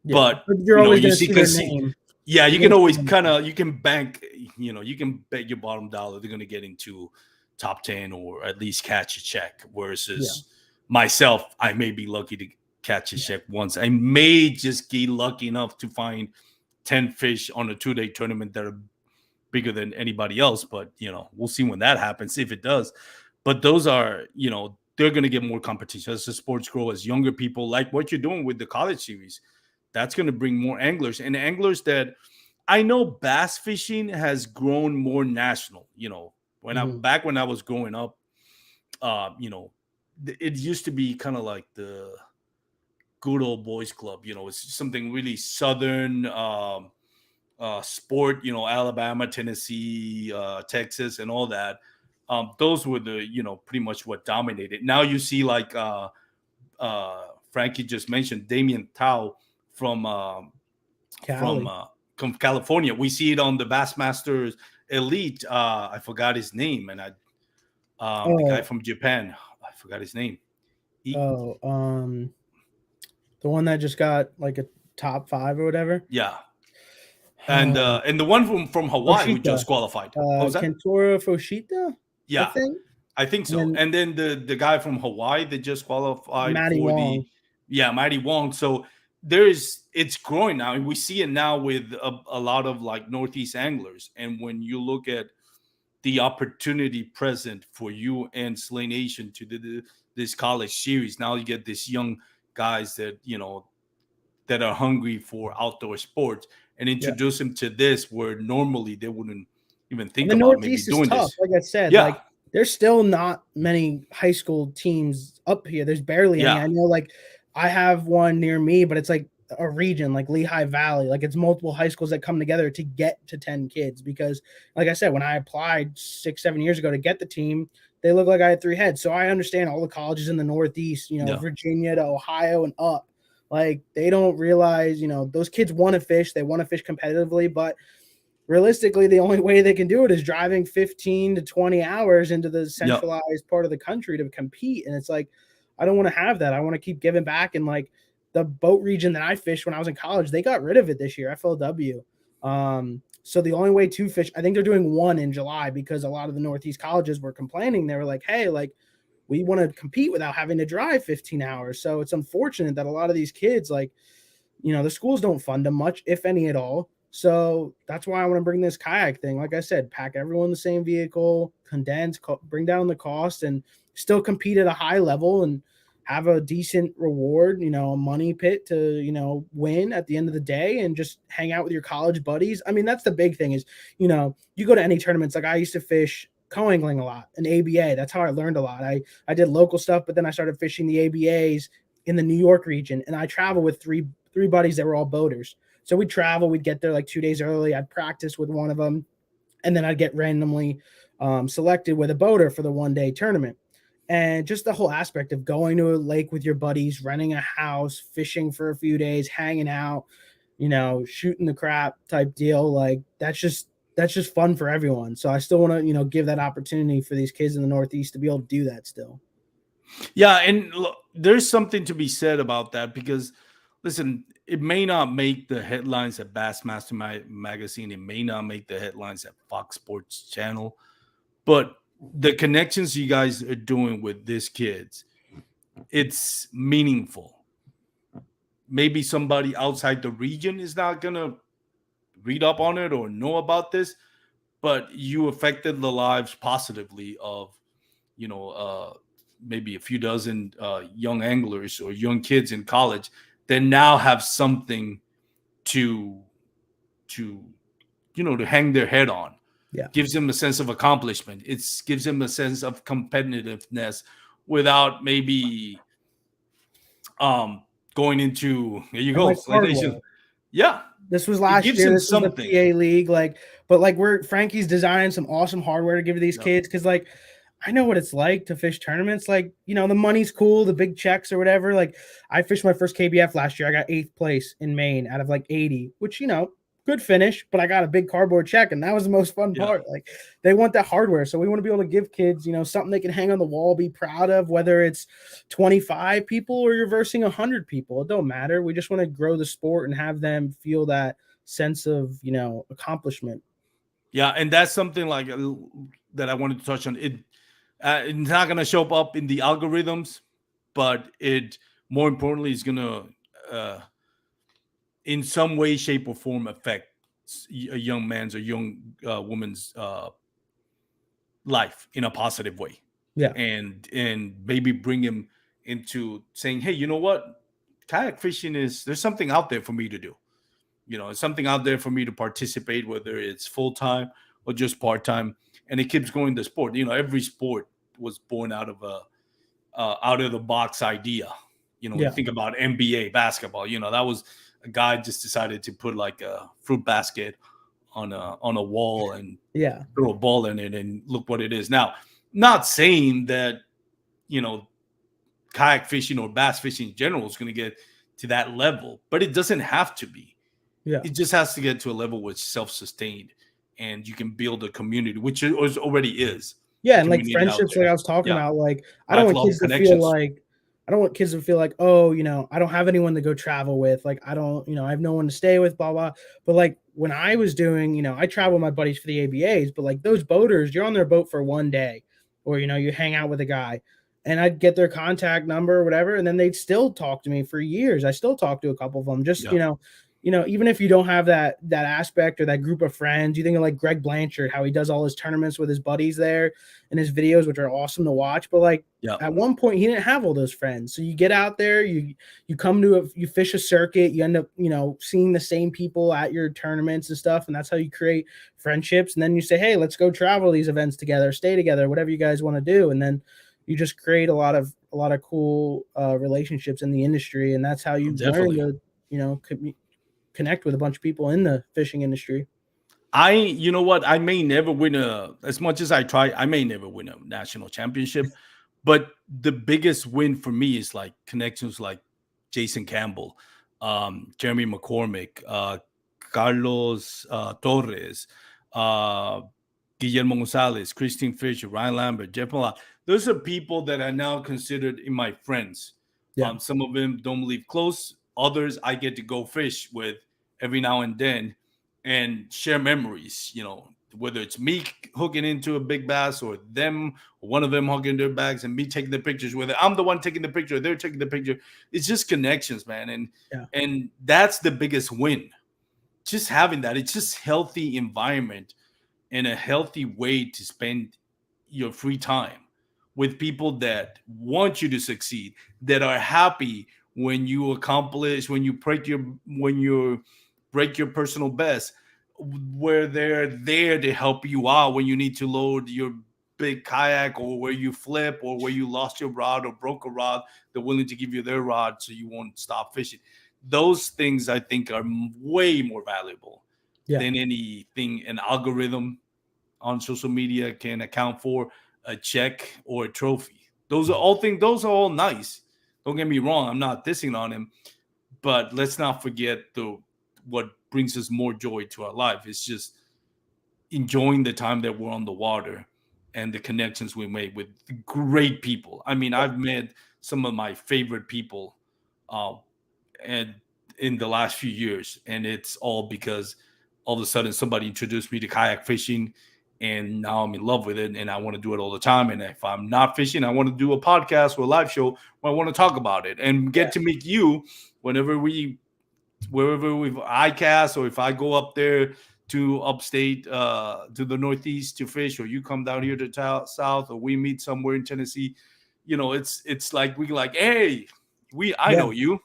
but
you're always going to see their name.
Yeah, you can always you can bank, you can bet your bottom dollar they're going to get into top 10 or at least catch a check. Versus myself, I may be lucky to catch a check once. I may just get lucky enough to find 10 fish on a 2-day tournament that are bigger than anybody else. But, we'll see when that happens, if it does. But those are, they're going to get more competition as the sports grow, as younger people, like what you're doing with the college series. That's going to bring more anglers, and anglers that I know bass fishing has grown more national, when I was growing up, it used to be kind of like the good old boys club, it's something really Southern sport, Alabama, Tennessee, Texas, and all that. Those were the, pretty much what dominated. Now you see, like Frankie just mentioned, Damien Tao from California. We see it on the Bassmasters Elite. I forgot his name, and the guy from Japan, I forgot his name.
The one that just got like a top 5 or whatever.
Yeah, and the one from Hawaii Foshita, who just qualified. What was that?
Kentaro Foshita.
Yeah, I think so. And then the guy from Hawaii that just qualified, Matty Wong. Matty Wong. So it's growing now, and we see it now with a lot of like Northeast anglers. And when you look at the opportunity present for you and Slay Nation to do this college series, now you get these young guys that that are hungry for outdoor sports, and introduce them to this where normally they wouldn't even think about
Northeast
maybe doing
tough.
this.
Like I said, like there's still not many high school teams up here. There's barely any. I know, like I have one near me, but it's like a region, like Lehigh Valley. Like it's multiple high schools that come together to get to 10 kids. Because, like I said, when I applied 6-7 years ago to get the team, they looked like I had 3 heads. So I understand all the colleges in the Northeast, Virginia to Ohio and up. Like they don't realize, those kids want to fish. They want to fish competitively, but realistically, the only way they can do it is driving 15 to 20 hours into the centralized part of the country to compete. And it's like, I don't want to have that. I want to keep giving back. And like the boat region that I fished when I was in college, they got rid of it this year, FLW. So the only way to fish, I think they're doing one in July, because a lot of the Northeast colleges were complaining. They were like, hey, like we want to compete without having to drive 15 hours. So it's unfortunate that a lot of these kids, like, the schools don't fund them much, if any at all. So that's why I want to bring this kayak thing. Like I said, pack everyone in the same vehicle, condense, bring down the cost, and still compete at a high level and have a decent reward, a money pit to, win at the end of the day and just hang out with your college buddies. I mean, that's the big thing is, you go to any tournaments. Like I used to fish co-angling a lot and ABA. That's how I learned a lot. I did local stuff, but then I started fishing the ABAs in the New York region, and I travel with three buddies that were all boaters. So we'd travel, we'd get there like 2 days early. I'd practice with one of them, and then I'd get randomly selected with a boater for the 1-day tournament. And just the whole aspect of going to a lake with your buddies, renting a house, fishing for a few days, hanging out, shooting the crap type deal. Like that's just fun for everyone. So I still want to, give that opportunity for these kids in the Northeast to be able to do that still.
Yeah, and look, there's something to be said about that because, listen, it may not make the headlines at Bassmaster Magazine. It may not make the headlines at Fox Sports Channel, but the connections you guys are doing with these kids, it's meaningful. Maybe somebody outside the region is not going to read up on it or know about this, but you affected the lives positively of, maybe a few dozen young anglers or young kids in college that now have something to hang their head on.
Yeah.
Gives them a sense of accomplishment. It gives them a sense of competitiveness without maybe going into yeah.
This was last year. This was the PA league, but Frankie's designing some awesome hardware to give to these kids because I know what it's like to fish tournaments. The money's cool, the big checks or whatever. I fished my first KBF last year. I got 8th place in Maine out of 80, which, good finish, but I got a big cardboard check, and that was the most fun part. They want that hardware. So we want to be able to give kids, something they can hang on the wall, be proud of, whether it's 25 people or you're versing 100 people. It don't matter. We just want to grow the sport and have them feel that sense of, accomplishment.
Yeah. And that's something that I wanted to touch on. It's not going to show up in the algorithms, but it more importantly is going to in some way, shape, or form affect a young man's or young woman's life in a positive way.
Yeah.
And maybe bring him into saying, hey, you know what? Kayak fishing there's something out there for me to do. It's something out there for me to participate, whether it's full-time or just part-time. And it keeps going the sport. Every sport was born out of out of the box idea. You think about NBA basketball. That was a guy just decided to put a fruit basket on a wall and throw a ball in it, and look what it is now. Not saying that kayak fishing or bass fishing in general is going to get to that level, but it doesn't have to be.
Yeah,
it just has to get to a level where it's self-sustained and you can build a community, which it already is.
Yeah, and friendships, I was talking about. I don't want kids to feel oh, I don't have anyone to go travel with. I don't, I have no one to stay with, blah, blah. But when I was doing, I travel with my buddies for the ABAs, but those boaters, you're on their boat for 1 day, or, you hang out with a guy, and I'd get their contact number or whatever, and then they'd still talk to me for years. I still talk to a couple of them, just, even if you don't have that aspect or that group of friends. You think of Greg Blanchard, how he does all his tournaments with his buddies there and his videos, which are awesome to watch. But at one point he didn't have all those friends. So you get out there, you come to you fish a circuit, you end up, seeing the same people at your tournaments and stuff. And that's how you create friendships. And then you say, hey, let's go travel these events together, stay together, whatever you guys want to do. And then you just create a lot of cool relationships in the industry. And that's how you learn to, connect with a bunch of people in the fishing industry.
You know what? I may never win as much as I try, I may never win a national championship, but the biggest win for me is connections like Jason Campbell, Jeremy McCormick, Carlos Torres, Guillermo Gonzalez, Christine Fisher, Ryan Lambert, Jeff Malott. Those are people that are now considered in my friends.
Yeah.
Some of them don't live close. Others I get to go fish with every now and then and share memories, whether it's me hooking into a big bass or them, or one of them hooking their bags and me taking the pictures, whether I'm the one taking the picture or they're taking the picture. It's just connections, man. And that's the biggest win. Just having that. It's just healthy environment and a healthy way to spend your free time with people that want you to succeed, that are happy when you accomplish, when you break your personal best, where they're there to help you out when you need to load your big kayak, or where you flip, or where you lost your rod or broke a rod. They're willing to give you their rod so you won't stop fishing. Those things I think are way more valuable
Yeah.
than anything an algorithm on social media can account for, a check or a trophy. Those are all nice. Don't get me wrong, I'm not dissing on him, but let's not forget what brings us more joy to our life. It's just enjoying the time that we're on the water and the connections we made with great people. I mean, I've met some of my favorite people and in the last few years, and it's all because all of a sudden somebody introduced me to kayak fishing, and now I'm in love with it, and I want to do it all the time. And if I'm not fishing, I want to do a podcast or a live show where I want to talk about it and get to meet you wherever we've ICAST, or if I go up there to upstate, to the Northeast to fish, or you come down here to South, or we meet somewhere in Tennessee. It's like hey, I know you.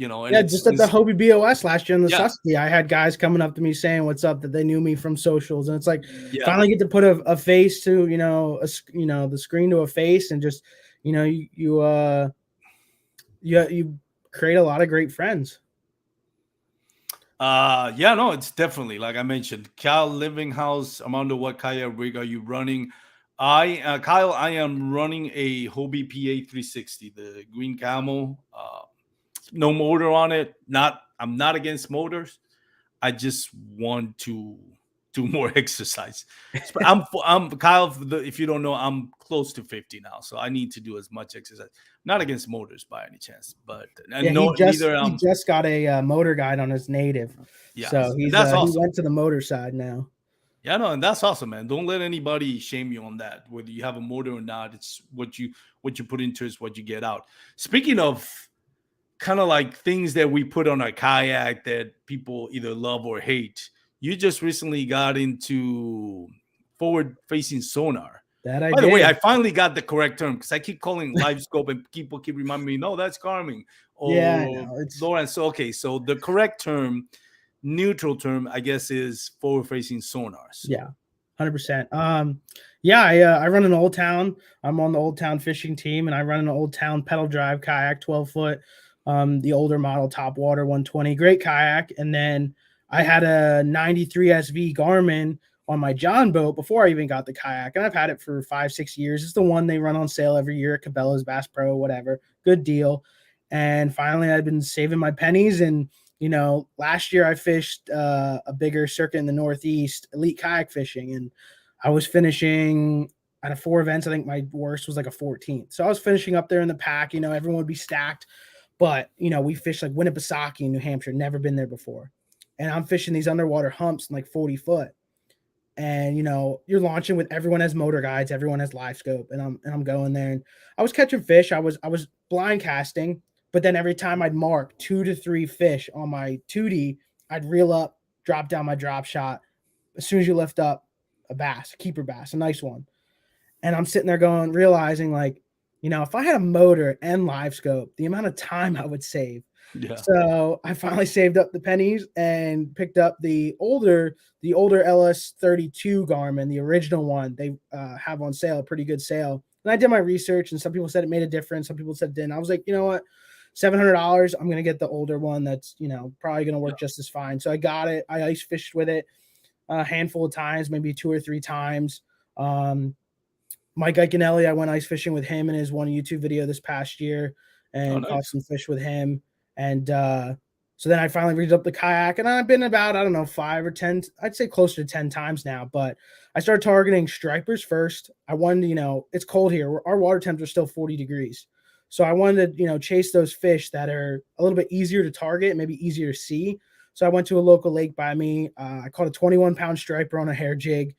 And
just at the Hobie BOS last year in the Susky, I had guys coming up to me saying what's up, that they knew me from socials, and it's like finally get to put a face to the screen to a face, and just you create a lot of great friends.
It's definitely, like I mentioned, Cal Livinghouse. Armando, what kayak rig are you running? Kyle, I am running a Hobie PA 360, the green camo. No motor on it. I'm not against motors. I just want to do more exercise. I'm Kyle. If you don't know, I'm close to 50 now, so I need to do as much exercise. Not against motors by any chance, but
he just got a motor guide on his native. Yeah, so that's awesome. He went to the motor side now.
Yeah, no, and that's awesome, man. Don't let anybody shame you on that. Whether you have a motor or not, it's what you put into is what you get out. Speaking of kind of like things that we put on our kayak that people either love or hate, you just recently got into forward-facing sonar. By the way, I finally got the correct term, because I keep calling live scope and people keep reminding me, no, that's Garmin. It's Lowrance. Okay, so the correct term, neutral term, I guess, is forward-facing sonars.
Yeah, 100%. I run an Old Town. I'm on the Old Town fishing team, and I run an Old Town pedal drive kayak, 12-foot. The older model Topwater 120, great kayak. And then I had a 93 SV Garmin on my John boat before I even got the kayak, and I've had it for 5-6 years. It's the one they run on sale every year at Cabela's, Bass Pro, whatever. Good deal. And finally, I've been saving my pennies, and last year I fished a bigger circuit in the Northeast, elite kayak fishing, and I was finishing out of 4 events. I think my worst was like a 14th. So I was finishing up there in the pack. Everyone would be stacked. But, we fished like Winnipesaukee in New Hampshire, never been there before. And I'm fishing these underwater humps in like 40 foot. And, you're launching with everyone has motor guides, everyone has live scope, and I'm going there. And I was catching fish. I was blind casting, but then every time I'd mark 2 to 3 fish on my 2D, I'd reel up, drop down my drop shot. As soon as you lift up, a bass, a keeper bass, a nice one. And I'm sitting there realizing like, if I had a motor and live scope, the amount of time I would save. Yeah. So I finally saved up the pennies and picked up the older LS32 Garmin, the original one. They have on sale, a pretty good sale. And I did my research, and some people said it made a difference. Some people said it didn't. I was like, you know what? $700. I'm going to get the older one. That's, probably going to work just as fine. So I got it. I ice fished with it a handful of times, maybe 2 or 3 times. Mike Iaconelli, I went ice fishing with him in his one YouTube video this past year, and caught some fish with him. And so then I finally rigged up the kayak, and I've been about, 5 or 10, I'd say closer to 10 times now. But I started targeting stripers first. I wanted to, it's cold here. Our water temps are still 40 degrees. So I wanted to, chase those fish that are a little bit easier to target, maybe easier to see. So I went to a local lake by me. I caught a 21-pound striper on a hair jig.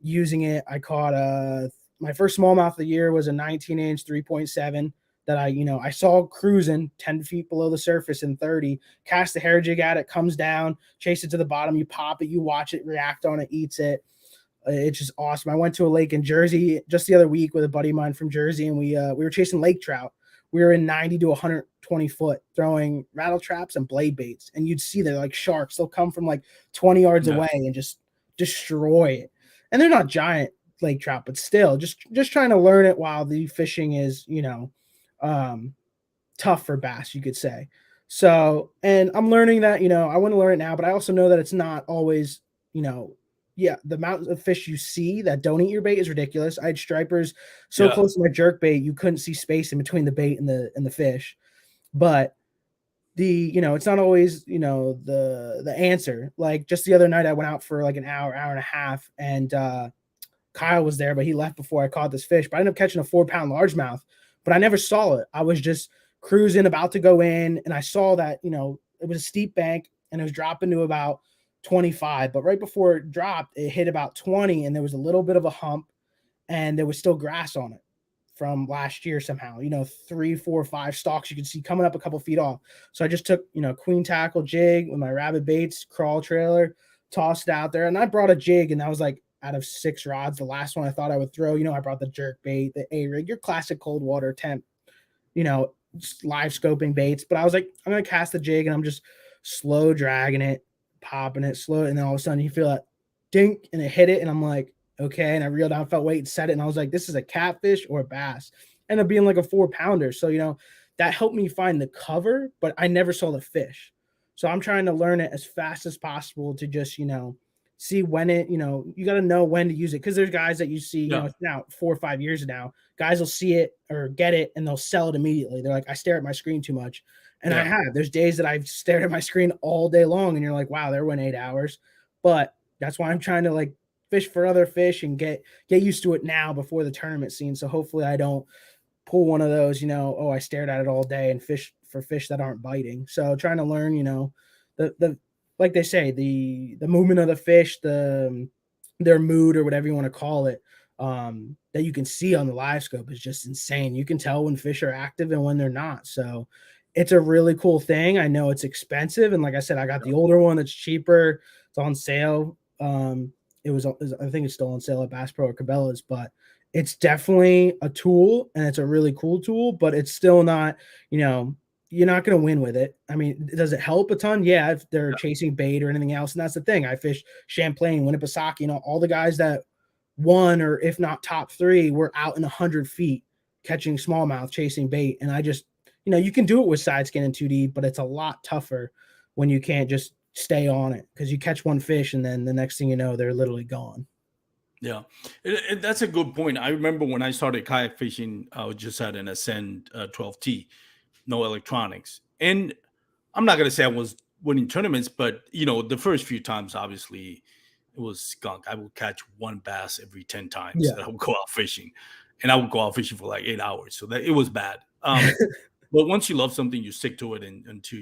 Using it, I caught my first smallmouth of the year was a 19-inch 3.7 that I saw cruising 10 feet below the surface in 30, cast the hair jig at it, comes down, chase it to the bottom, you pop it, you watch it react on it, eats it. It's just awesome. I went to a lake in Jersey just the other week with a buddy of mine from Jersey, and we were chasing lake trout. We were in 90 to 120 foot throwing rattle traps and blade baits, and you'd see they're like sharks. They'll come from like 20 yards away and just destroy it. And they're not giant lake trout, but still, just trying to learn it while the fishing is, tough for bass, you could say. So, and I'm learning that, I want to learn it now, but I also know that it's not always, yeah, the amount of fish you see that don't eat your bait is ridiculous. I had stripers so close to my jerk bait you couldn't see space in between the bait and the fish. But it's not always the answer. Like just the other night I went out for like an hour and a half, and Kyle was there, but he left before I caught this fish. But I ended up catching a 4-pound largemouth, but I never saw it. I was just cruising, about to go in, and I saw that it was a steep bank and it was dropping to about 25, but right before it dropped, it hit about 20, and there was a little bit of a hump, and there was still grass on it from last year somehow. 3, 4, 5 stalks you could see coming up a couple feet off. So I just took queen tackle jig with my rabbit baits crawl trailer, tossed it out there, and I brought a jig, and that was like out of 6 rods, the last one I thought I would throw. I brought the jerk bait, the A-rig, your classic cold water temp, just live scoping baits. But I was like, I'm gonna cast the jig, and I'm just slow dragging it, popping it slow, and then all of a sudden you feel that dink and it hit it, and I'm like, okay, and I reeled out, felt weight, and set it, and I was like, this is a catfish or a bass. Ended up being like a 4-pounder. So that helped me find the cover, but I never saw the fish. So I'm trying to learn it as fast as possible to just see when it, you got to know when to use it, because there's guys that you see it's now 4 or 5 years now, guys will see it or get it and they'll sell it immediately. They're like, I stare at my screen too much. And I have. There's days that I've stared at my screen all day long, and you're like, wow, there went 8 hours. But that's why I'm trying to like fish for other fish and get used to it now before the tournament scene. So hopefully I don't pull one of those, I stared at it all day and fish for fish that aren't biting. So trying to learn, the like they say, the movement of the fish, their mood or whatever you want to call it, that you can see on the live scope is just insane. You can tell when fish are active and when they're not. So it's a really cool thing. I know it's expensive, and like I said, I got the older one that's cheaper. It's on sale. I think it's still on sale at Bass Pro or Cabela's, but it's definitely a tool, and it's a really cool tool, but it's still not, you're not going to win with it. I mean, does it help a ton? Yeah, if they're chasing bait or anything else. And that's the thing. I fished Champlain, Winnipesaukee, all the guys that won, or if not top 3, were out in 100 feet catching smallmouth, chasing bait. And I just, you can do it with side skin and 2D, but it's a lot tougher when you can't just stay on it, because you catch one fish and then the next thing you know, they're literally gone.
Yeah, that's a good point. I remember when I started kayak fishing, I was just at an Ascend 12T, no electronics. And I'm not going to say I was winning tournaments, but, the first few times, obviously, it was skunk. I would catch one bass every 10 times that I would go out fishing. And I would go out fishing for like 8 hours. So that it was bad. But once you love something, you stick to it until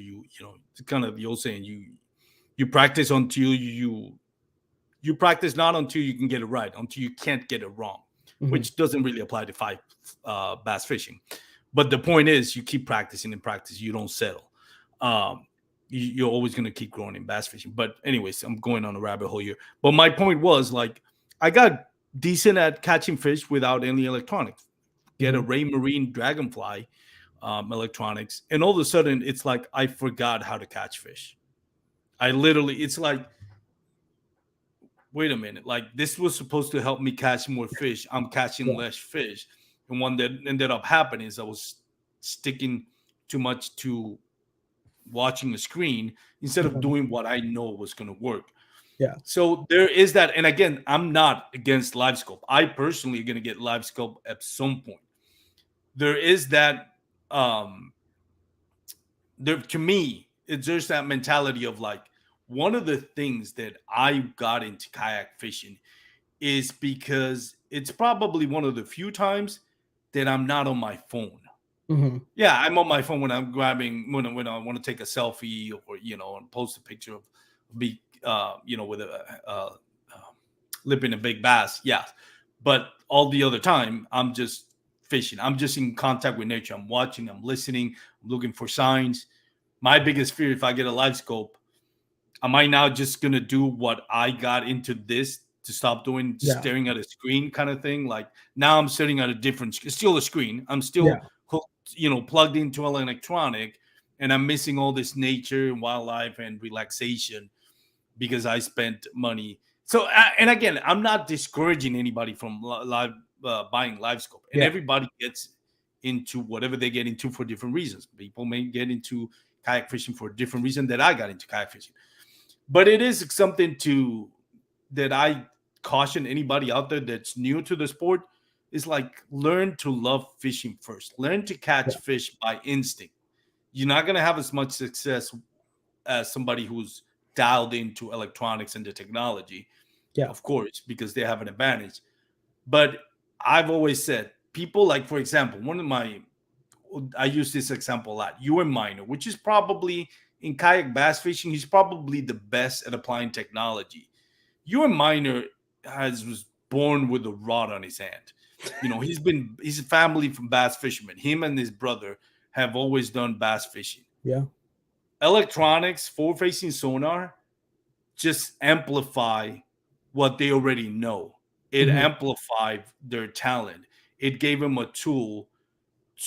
it's kind of the old saying, you practice until you practice not until you can get it right, until you can't get it wrong, which doesn't really apply to bass fishing. But the point is, you keep practicing and practice. You don't settle. You're always going to keep growing in bass fishing. But anyways, I'm going on a rabbit hole here. But my point was, like, I got decent at catching fish without any electronics. Get a Raymarine Dragonfly electronics, and all of a sudden, it's like I forgot how to catch fish. It's like, wait a minute, like this was supposed to help me catch more fish. I'm catching less fish. And what that ended up happening is I was sticking too much to watching the screen instead of doing what I know was going to work.
Yeah.
So there is that. And again, I'm not against live scope. I personally are going to get live scope at some point. There is that, to me, there's that mentality of like, one of the things that I got into kayak fishing is because it's probably one of the few times that I'm not on my phone. Yeah, I'm on my phone when I'm grabbing, when I want to take a selfie or, and post a picture of me, with a lipping a big bass. Yeah. But all the other time, I'm just fishing. I'm just in contact with nature. I'm watching, I'm listening, I'm looking for signs. My biggest fear, if I get a live scope, am I now just going to do what I got into this to stop doing
Yeah.
staring at a screen kind of thing. Like now I'm sitting at a different, still a screen. I'm still
Yeah.
plugged into an electronic, and I'm missing all this nature and wildlife and relaxation because I spent money. So, and again, I'm not discouraging anybody from live buying live scope, and
Yeah.
everybody gets into whatever they get into for different reasons. People may get into kayak fishing for a different reason that I got into kayak fishing, but it is something that I caution anybody out there that's new to the sport is like learn to love fishing first. Learn to catch
Yeah.
fish by instinct. You're not going to have as much success as somebody who's dialed into electronics and the technology,
Yeah.
of course, because they have an advantage. But I've always said people like, for example, I use this example a lot. Ewan Miner, which is probably in kayak bass fishing, he's probably the best at applying technology. Ewan Miner was born with a rod on his hand. He's a family from bass fishermen. Him and his brother have always done bass fishing.
Yeah.
Electronics, forward-facing sonar, just amplify what they already know. It
Mhm.
amplified their talent. It gave them a tool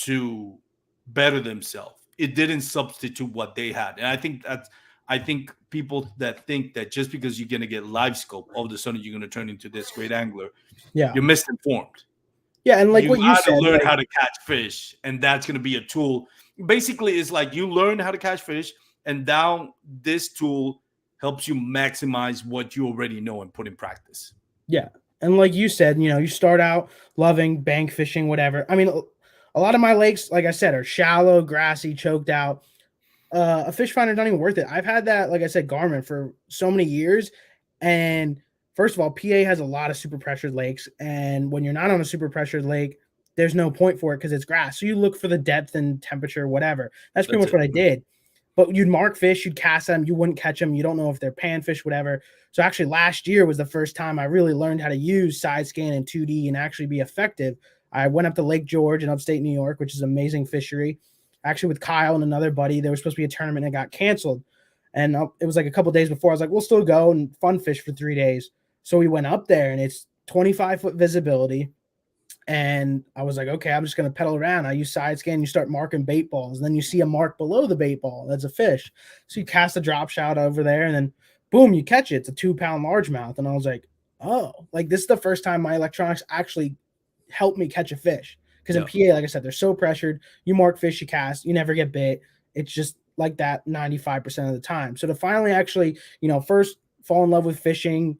to better themselves. It didn't substitute what they had. And I think people that think that just because you're gonna get live scope, all of a sudden you're gonna turn into this great angler,
Yeah.
you're misinformed.
Yeah. And like
You
what you
got to
said,
learn
like,
how to catch fish, and that's gonna be a tool. Basically, it's like you learn how to catch fish, and now this tool helps you maximize what you already know and put in practice.
yeah. And like you said, you start out loving bank fishing, whatever. I mean, a lot of my lakes, like I said, are shallow, grassy, choked out. A fish finder not even worth it. I've had that, like I said, Garmin for so many years. And first of all, PA has a lot of super pressured lakes. And when you're not on a super pressured lake, there's no point for it because it's grass. So you look for the depth and temperature, whatever. That's pretty
That's
much
it.
what I did. But you'd mark fish, you'd cast them, you wouldn't catch them. You don't know if they're panfish, whatever. So actually, last year was the first time I really learned how to use side scan and 2D and actually be effective. I went up to Lake George in upstate New York, which is an amazing fishery. Actually, with Kyle and another buddy, there was supposed to be a tournament and it got canceled. And it was like a couple days before. I was like, we'll still go and fun fish for 3 days. So we went up there and it's 25-foot visibility. And I was like, okay, I'm just going to pedal around. I use side scan. You start marking bait balls. And then you see a mark below the bait ball. That's a fish. So you cast a drop shot over there and then boom, you catch it. It's a 2-pound largemouth. And I was like, oh, like this is the first time my electronics actually helped me catch a fish. Because in PA, like I said, they're so pressured. You mark fish, you cast, you never get bit. It's just like that 95% of the time. So to finally actually, first fall in love with fishing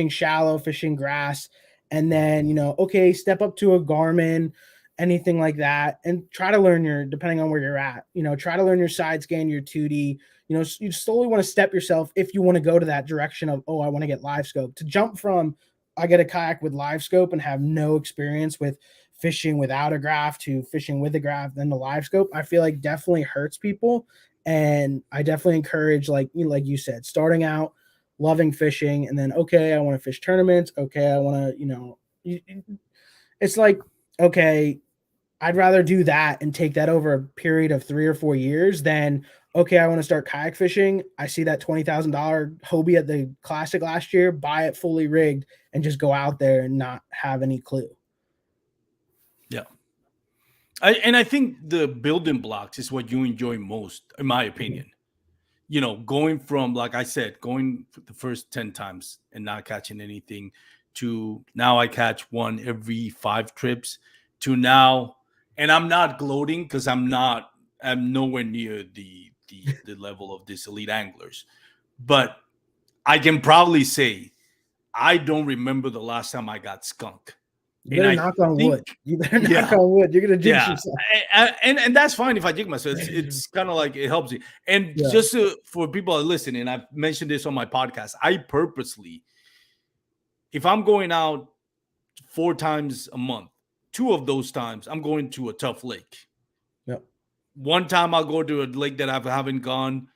shallow, fishing grass, and then, okay, step up to a Garmin, anything like that, and try to learn depending on where you're at, try to learn your side scan, your 2D, you slowly want to step yourself if you want to go to that direction of, oh, I want to get live scope. To jump from, I get a kayak with live scope and have no experience with fishing without a graph to fishing with a graph, then the live scope, I feel like definitely hurts people. And I definitely encourage, like you said, starting out loving fishing, and then, okay, I want to fish tournaments. Okay, I want to, it's like, okay, I'd rather do that and take that over a period of 3 or 4 years than, okay, I want to start kayak fishing. I see that $20,000 Hobie at the Classic last year, buy it fully rigged and just go out there and not have any clue.
Yeah. I think the building blocks is what you enjoy most, in my opinion. Going from, like I said, going the first 10 times and not catching anything to now I catch one every 5 trips to now, and I'm not gloating because I'm nowhere near the level of these elite anglers, but I can probably say I don't remember the last time I got skunk.
You
And
better
I
knock on
think,
wood. You better knock
yeah,
on wood. You're gonna jinx
yeah,
yourself.
and that's fine if I jinx myself. It's kind of like it helps you. And
Yeah.
just for people that listen, and I've mentioned this on my podcast, I purposely, if I'm going out 4 times a month, 2 of those times I'm going to a tough lake.
Yep.
One time I'll go to a lake that I haven't gone,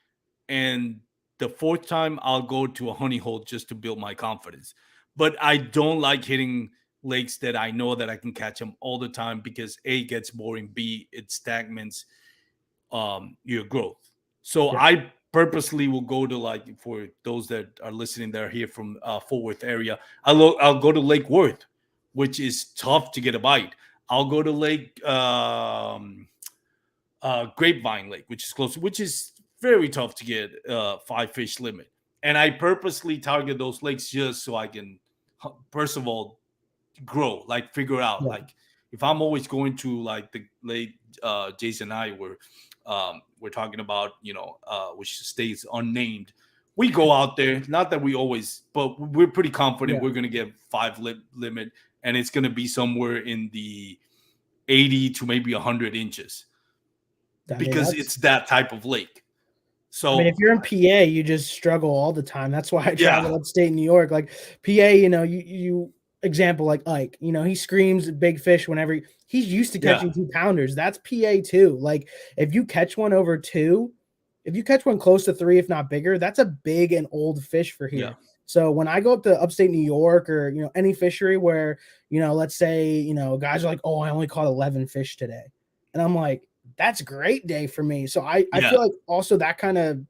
and the 4th time I'll go to a honey hole just to build my confidence. But I don't like hitting lakes that I know that I can catch them all the time because A, it gets boring, B, it stagnates your growth. So
Yeah.
I purposely will go to, like, for those that are listening that are here from Fort Worth area, I'll go to Lake Worth, which is tough to get a bite. I'll go to Lake Grapevine Lake, which is close, which is very tough to get 5 fish limit. And I purposely target those lakes just so I can, first of all, grow, like figure out,
Yeah.
like if I'm always going to like the late Jason and I we're talking about, which stays unnamed. We go out there, not that we always, but we're pretty confident we're going to get limit, and it's going to be somewhere in the 80 to maybe 100 inches because it's that type of lake. So
I mean, if you're in PA, you just struggle all the time. That's why I travel upstate New York. Like PA, you example like Ike, he screams big fish whenever he's used to catching 2-pounders. That's PA too. Like if you catch one over 2, if you catch one close to 3, if not bigger, that's a big and old fish for here. Yeah. So when I go up to upstate New York or, any fishery where, let's say, guys are like, oh, I only caught 11 fish today. And I'm like, that's a great day for me. So I feel like also that kind of,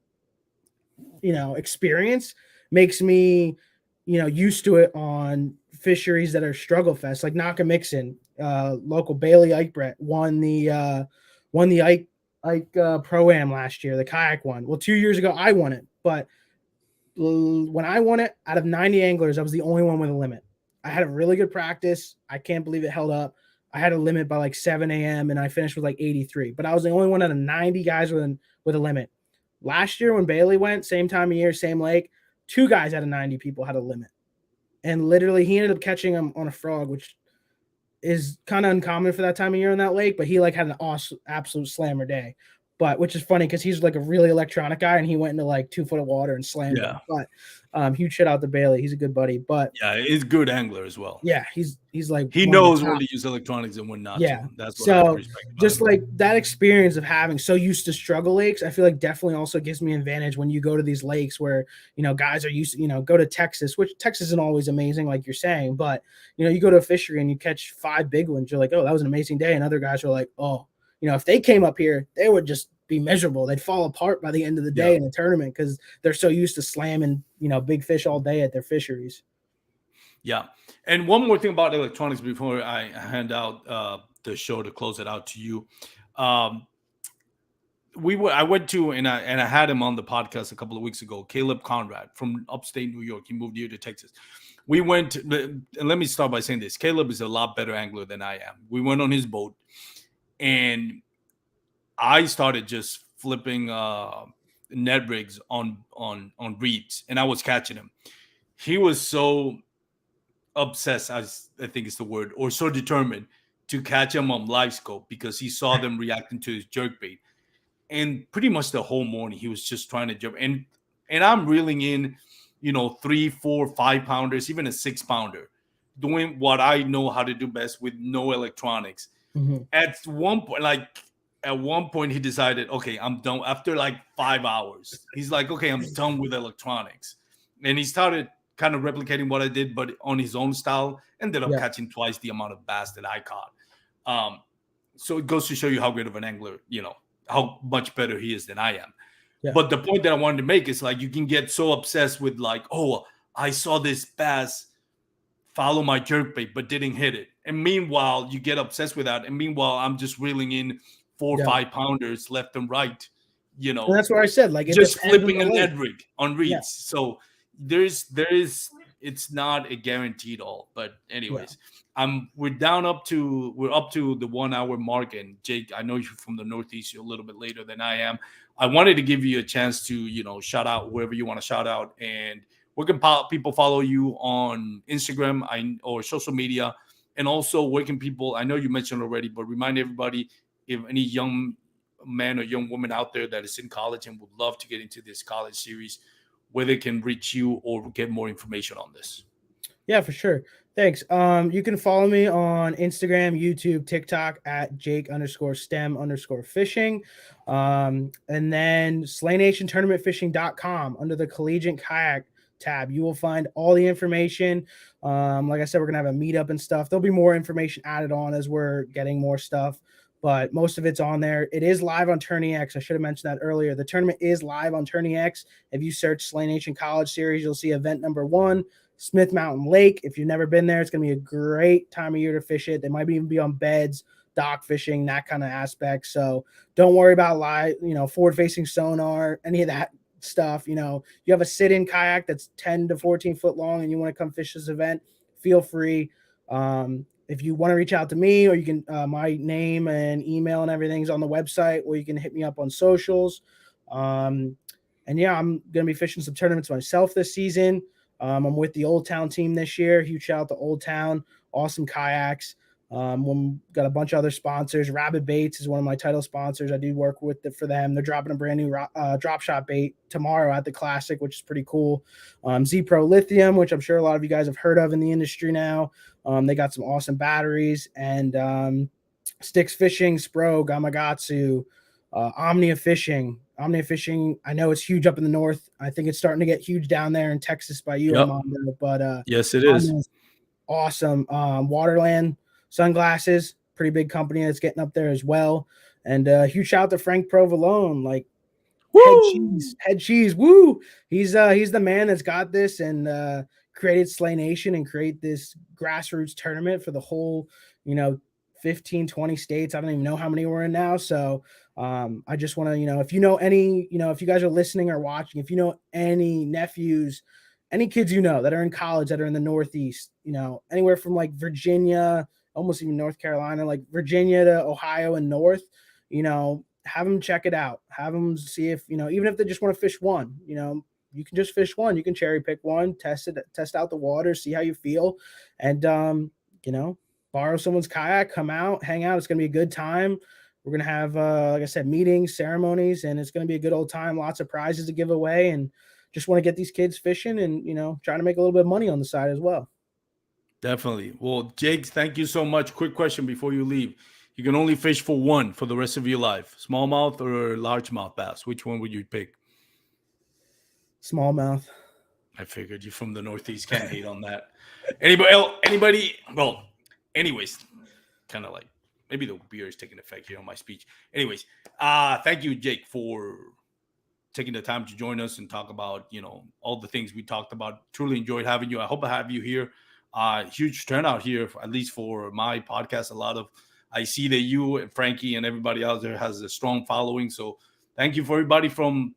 experience makes me, used to it on fisheries that are struggle fest, like Nakamixon, local Bailey Ike Brett won the Ike Pro-Am last year, the kayak one. Well, 2 years ago I won it, but when I won it, out of 90 anglers, I was the only one with a limit. I had a really good practice. I can't believe it held up. I had a limit by like 7 a.m. and I finished with like 83, but I was the only one out of 90 guys with a limit. Last year when Bailey went, same time of year, same lake, 2 guys out of 90 people had a limit. And literally he ended up catching him on a frog, which is kind of uncommon for that time of year on that lake, but he like had an awesome, absolute slammer day. But which is funny because he's like a really electronic guy and he went into like 2 foot of water and slammed him. But huge shout out to Bailey. He's a good buddy. But
he's a good angler as well.
Yeah, he's like
he knows when to use electronics and when not.
Yeah,
that's
what I respect about just him. Like that experience of having so used to struggle lakes, I feel like definitely also gives me an advantage when you go to these lakes where guys are used to go to Texas, which Texas isn't always amazing like you're saying, but you go to a fishery and you catch 5 big ones, you're like, oh, that was an amazing day, and other guys are like, oh, if they came up here, they would just be miserable. They'd fall apart by the end of the day in the tournament because they're so used to slamming, big fish all day at their fisheries.
Yeah. And one more thing about electronics before I hand out the show to close it out to you. I went to, and I had him on the podcast a couple of weeks ago, Caleb Conrad from upstate New York. He moved here to Texas. We went, and let me start by saying this. Caleb is a lot better angler than I am. We went on his boat and I started just flipping net rigs on reeds, and I was catching him. He was so obsessed, as I think is the word, or so determined to catch him on live scope because he saw them reacting to his jerkbait. And pretty much the whole morning he was just trying to jump. And I'm reeling in, 3, 4, 5 pounders, even a 6 pounder, doing what I know how to do best with no electronics. Mm-hmm. At one point he decided, okay, I'm done. After like 5 hours, he's like, okay, I'm done with electronics. And he started kind of replicating what I did, but on his own style, ended up catching twice the amount of bass that I caught. So it goes to show you how great of an angler, how much better he is than I am. Yeah. But the point that I wanted to make is like, you can get so obsessed with like, oh, I saw this bass follow my jerkbait, but didn't hit it. And meanwhile, you get obsessed with that. And meanwhile, I'm just reeling in 4 or 5 pounders left and right, And
that's what I said. Like
just flipping an Ed rig on reeds. Yeah. So there is, it's not a guaranteed all. But anyways, we're up to the 1 hour mark. And Jake, I know you're from the Northeast. You're a little bit later than I am. I wanted to give you a chance to, shout out whoever you want to shout out. And where can people follow you on Instagram or social media? And also, where can people, I know you mentioned already, but remind everybody, if any young man or young woman out there that is in college and would love to get into this college series, where they can reach you or get more information on this.
Yeah, for sure. Thanks. You can follow me on Instagram, YouTube, TikTok at Jake_STEM_fishing. And then SlayNationTournamentFishing.com under the Collegiate Kayak tab. You will find all the information. Like I said, we're going to have a meetup and stuff. There'll be more information added on as we're getting more stuff. but most of it's on there. It is live on Tourney X. I should have mentioned that earlier. The tournament is live on Tourney X. If you search Slay Nation College Series, you'll see event number 1, Smith Mountain Lake. If you've never been there, it's going to be a great time of year to fish it. They might even be on beds, dock fishing, that kind of aspect. So don't worry about live, forward-facing sonar, any of that stuff. You have a sit-in kayak that's 10 to 14 foot long and you want to come fish this event, feel free. If you want to reach out to me, or you can, my name and email and everything's on the website, or you can hit me up on socials. And yeah, I'm going to be fishing some tournaments myself this season. I'm with the Old Town team this year. Huge shout out to Old Town, awesome kayaks. Got a bunch of other sponsors. Rabbit Baits is one of my title sponsors. I do work for them. They're dropping a brand new drop shot bait tomorrow at the Classic, which is pretty cool. Z Pro Lithium, which I'm sure a lot of you guys have heard of in the industry now. They got some awesome batteries, and Sticks Fishing, Spro, Gamakatsu, Omnia Fishing. Omnia Fishing, I know it's huge up in the north. I think it's starting to get huge down there in Texas by you, Armando. But
yes, it is.
Awesome. Waterland Sunglasses, pretty big company that's getting up there as well. And huge shout out to Frank Provolone, like head cheese, woo! He's the man that's got this and created Slay Nation and create this grassroots tournament for the whole 15 20 states. I don't even know how many we're in now. So I just want to if you know any if you guys are listening or watching, if you know any nephews, any kids that are in college that are in the Northeast, anywhere from like Virginia, almost even North Carolina, like Virginia to Ohio and north, have them check it out. Have them see if, even if they just want to fish one, you can just fish one. You can cherry pick one, test out the water, see how you feel. And, borrow someone's kayak, come out, hang out. It's going to be a good time. We're going to have, like I said, meetings, ceremonies, and it's going to be a good old time. Lots of prizes to give away, and just want to get these kids fishing and, trying to make a little bit of money on the side as well.
Definitely. Well, Jake, thank you so much. Quick question before you leave. You can only fish for one for the rest of your life. Smallmouth or largemouth bass? Which one would you pick?
Smallmouth.
I figured you're from the Northeast. Can't hate on that. Anybody? Well, anyways, kind of like maybe the beer is taking effect here on my speech. Anyways, thank you, Jake, for taking the time to join us and talk about, all the things we talked about. Truly enjoyed having you. I hope I have you here. Huge turnout here, at least for my podcast. I see that you and Frankie and everybody out there has a strong following. So thank you for everybody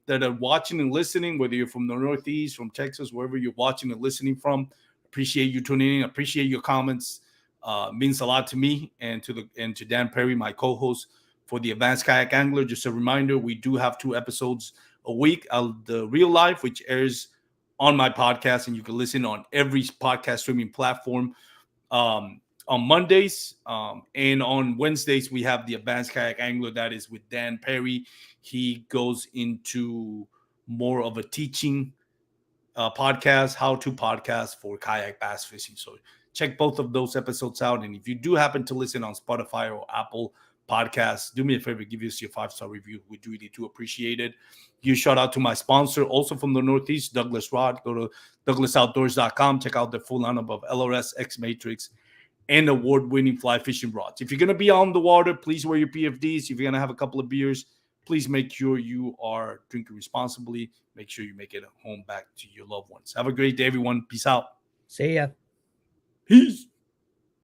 that are watching and listening, whether you're from the Northeast, from Texas, wherever you're watching and listening from. Appreciate you tuning in. Appreciate your comments. Means a lot to me and to Dan Perry, my co-host for the Advanced Kayak Angler. Just a reminder, we do have 2 episodes a week. The Real Life, which airs on my podcast, and you can listen on every podcast streaming platform on Mondays. And on Wednesdays, we have the Advanced Kayak Angler. That is with Dan Perry. He goes into more of a teaching podcast, how-to podcast for kayak bass fishing. So check both of those episodes out. And if you do happen to listen on Spotify or Apple Podcasts, do me a favor, give us your 5-star review. We really do appreciate it. Huge shout out to my sponsor, also from the Northeast, Douglas Rod. Go to douglasoutdoors.com. Check out the full lineup of LRS, X Matrix, and award-winning fly fishing rods. If you're going to be on the water, please wear your PFDs. If you're going to have a couple of beers, please make sure you are drinking responsibly. Make sure you make it home back to your loved ones. Have a great day, everyone. Peace out.
See ya.
Peace.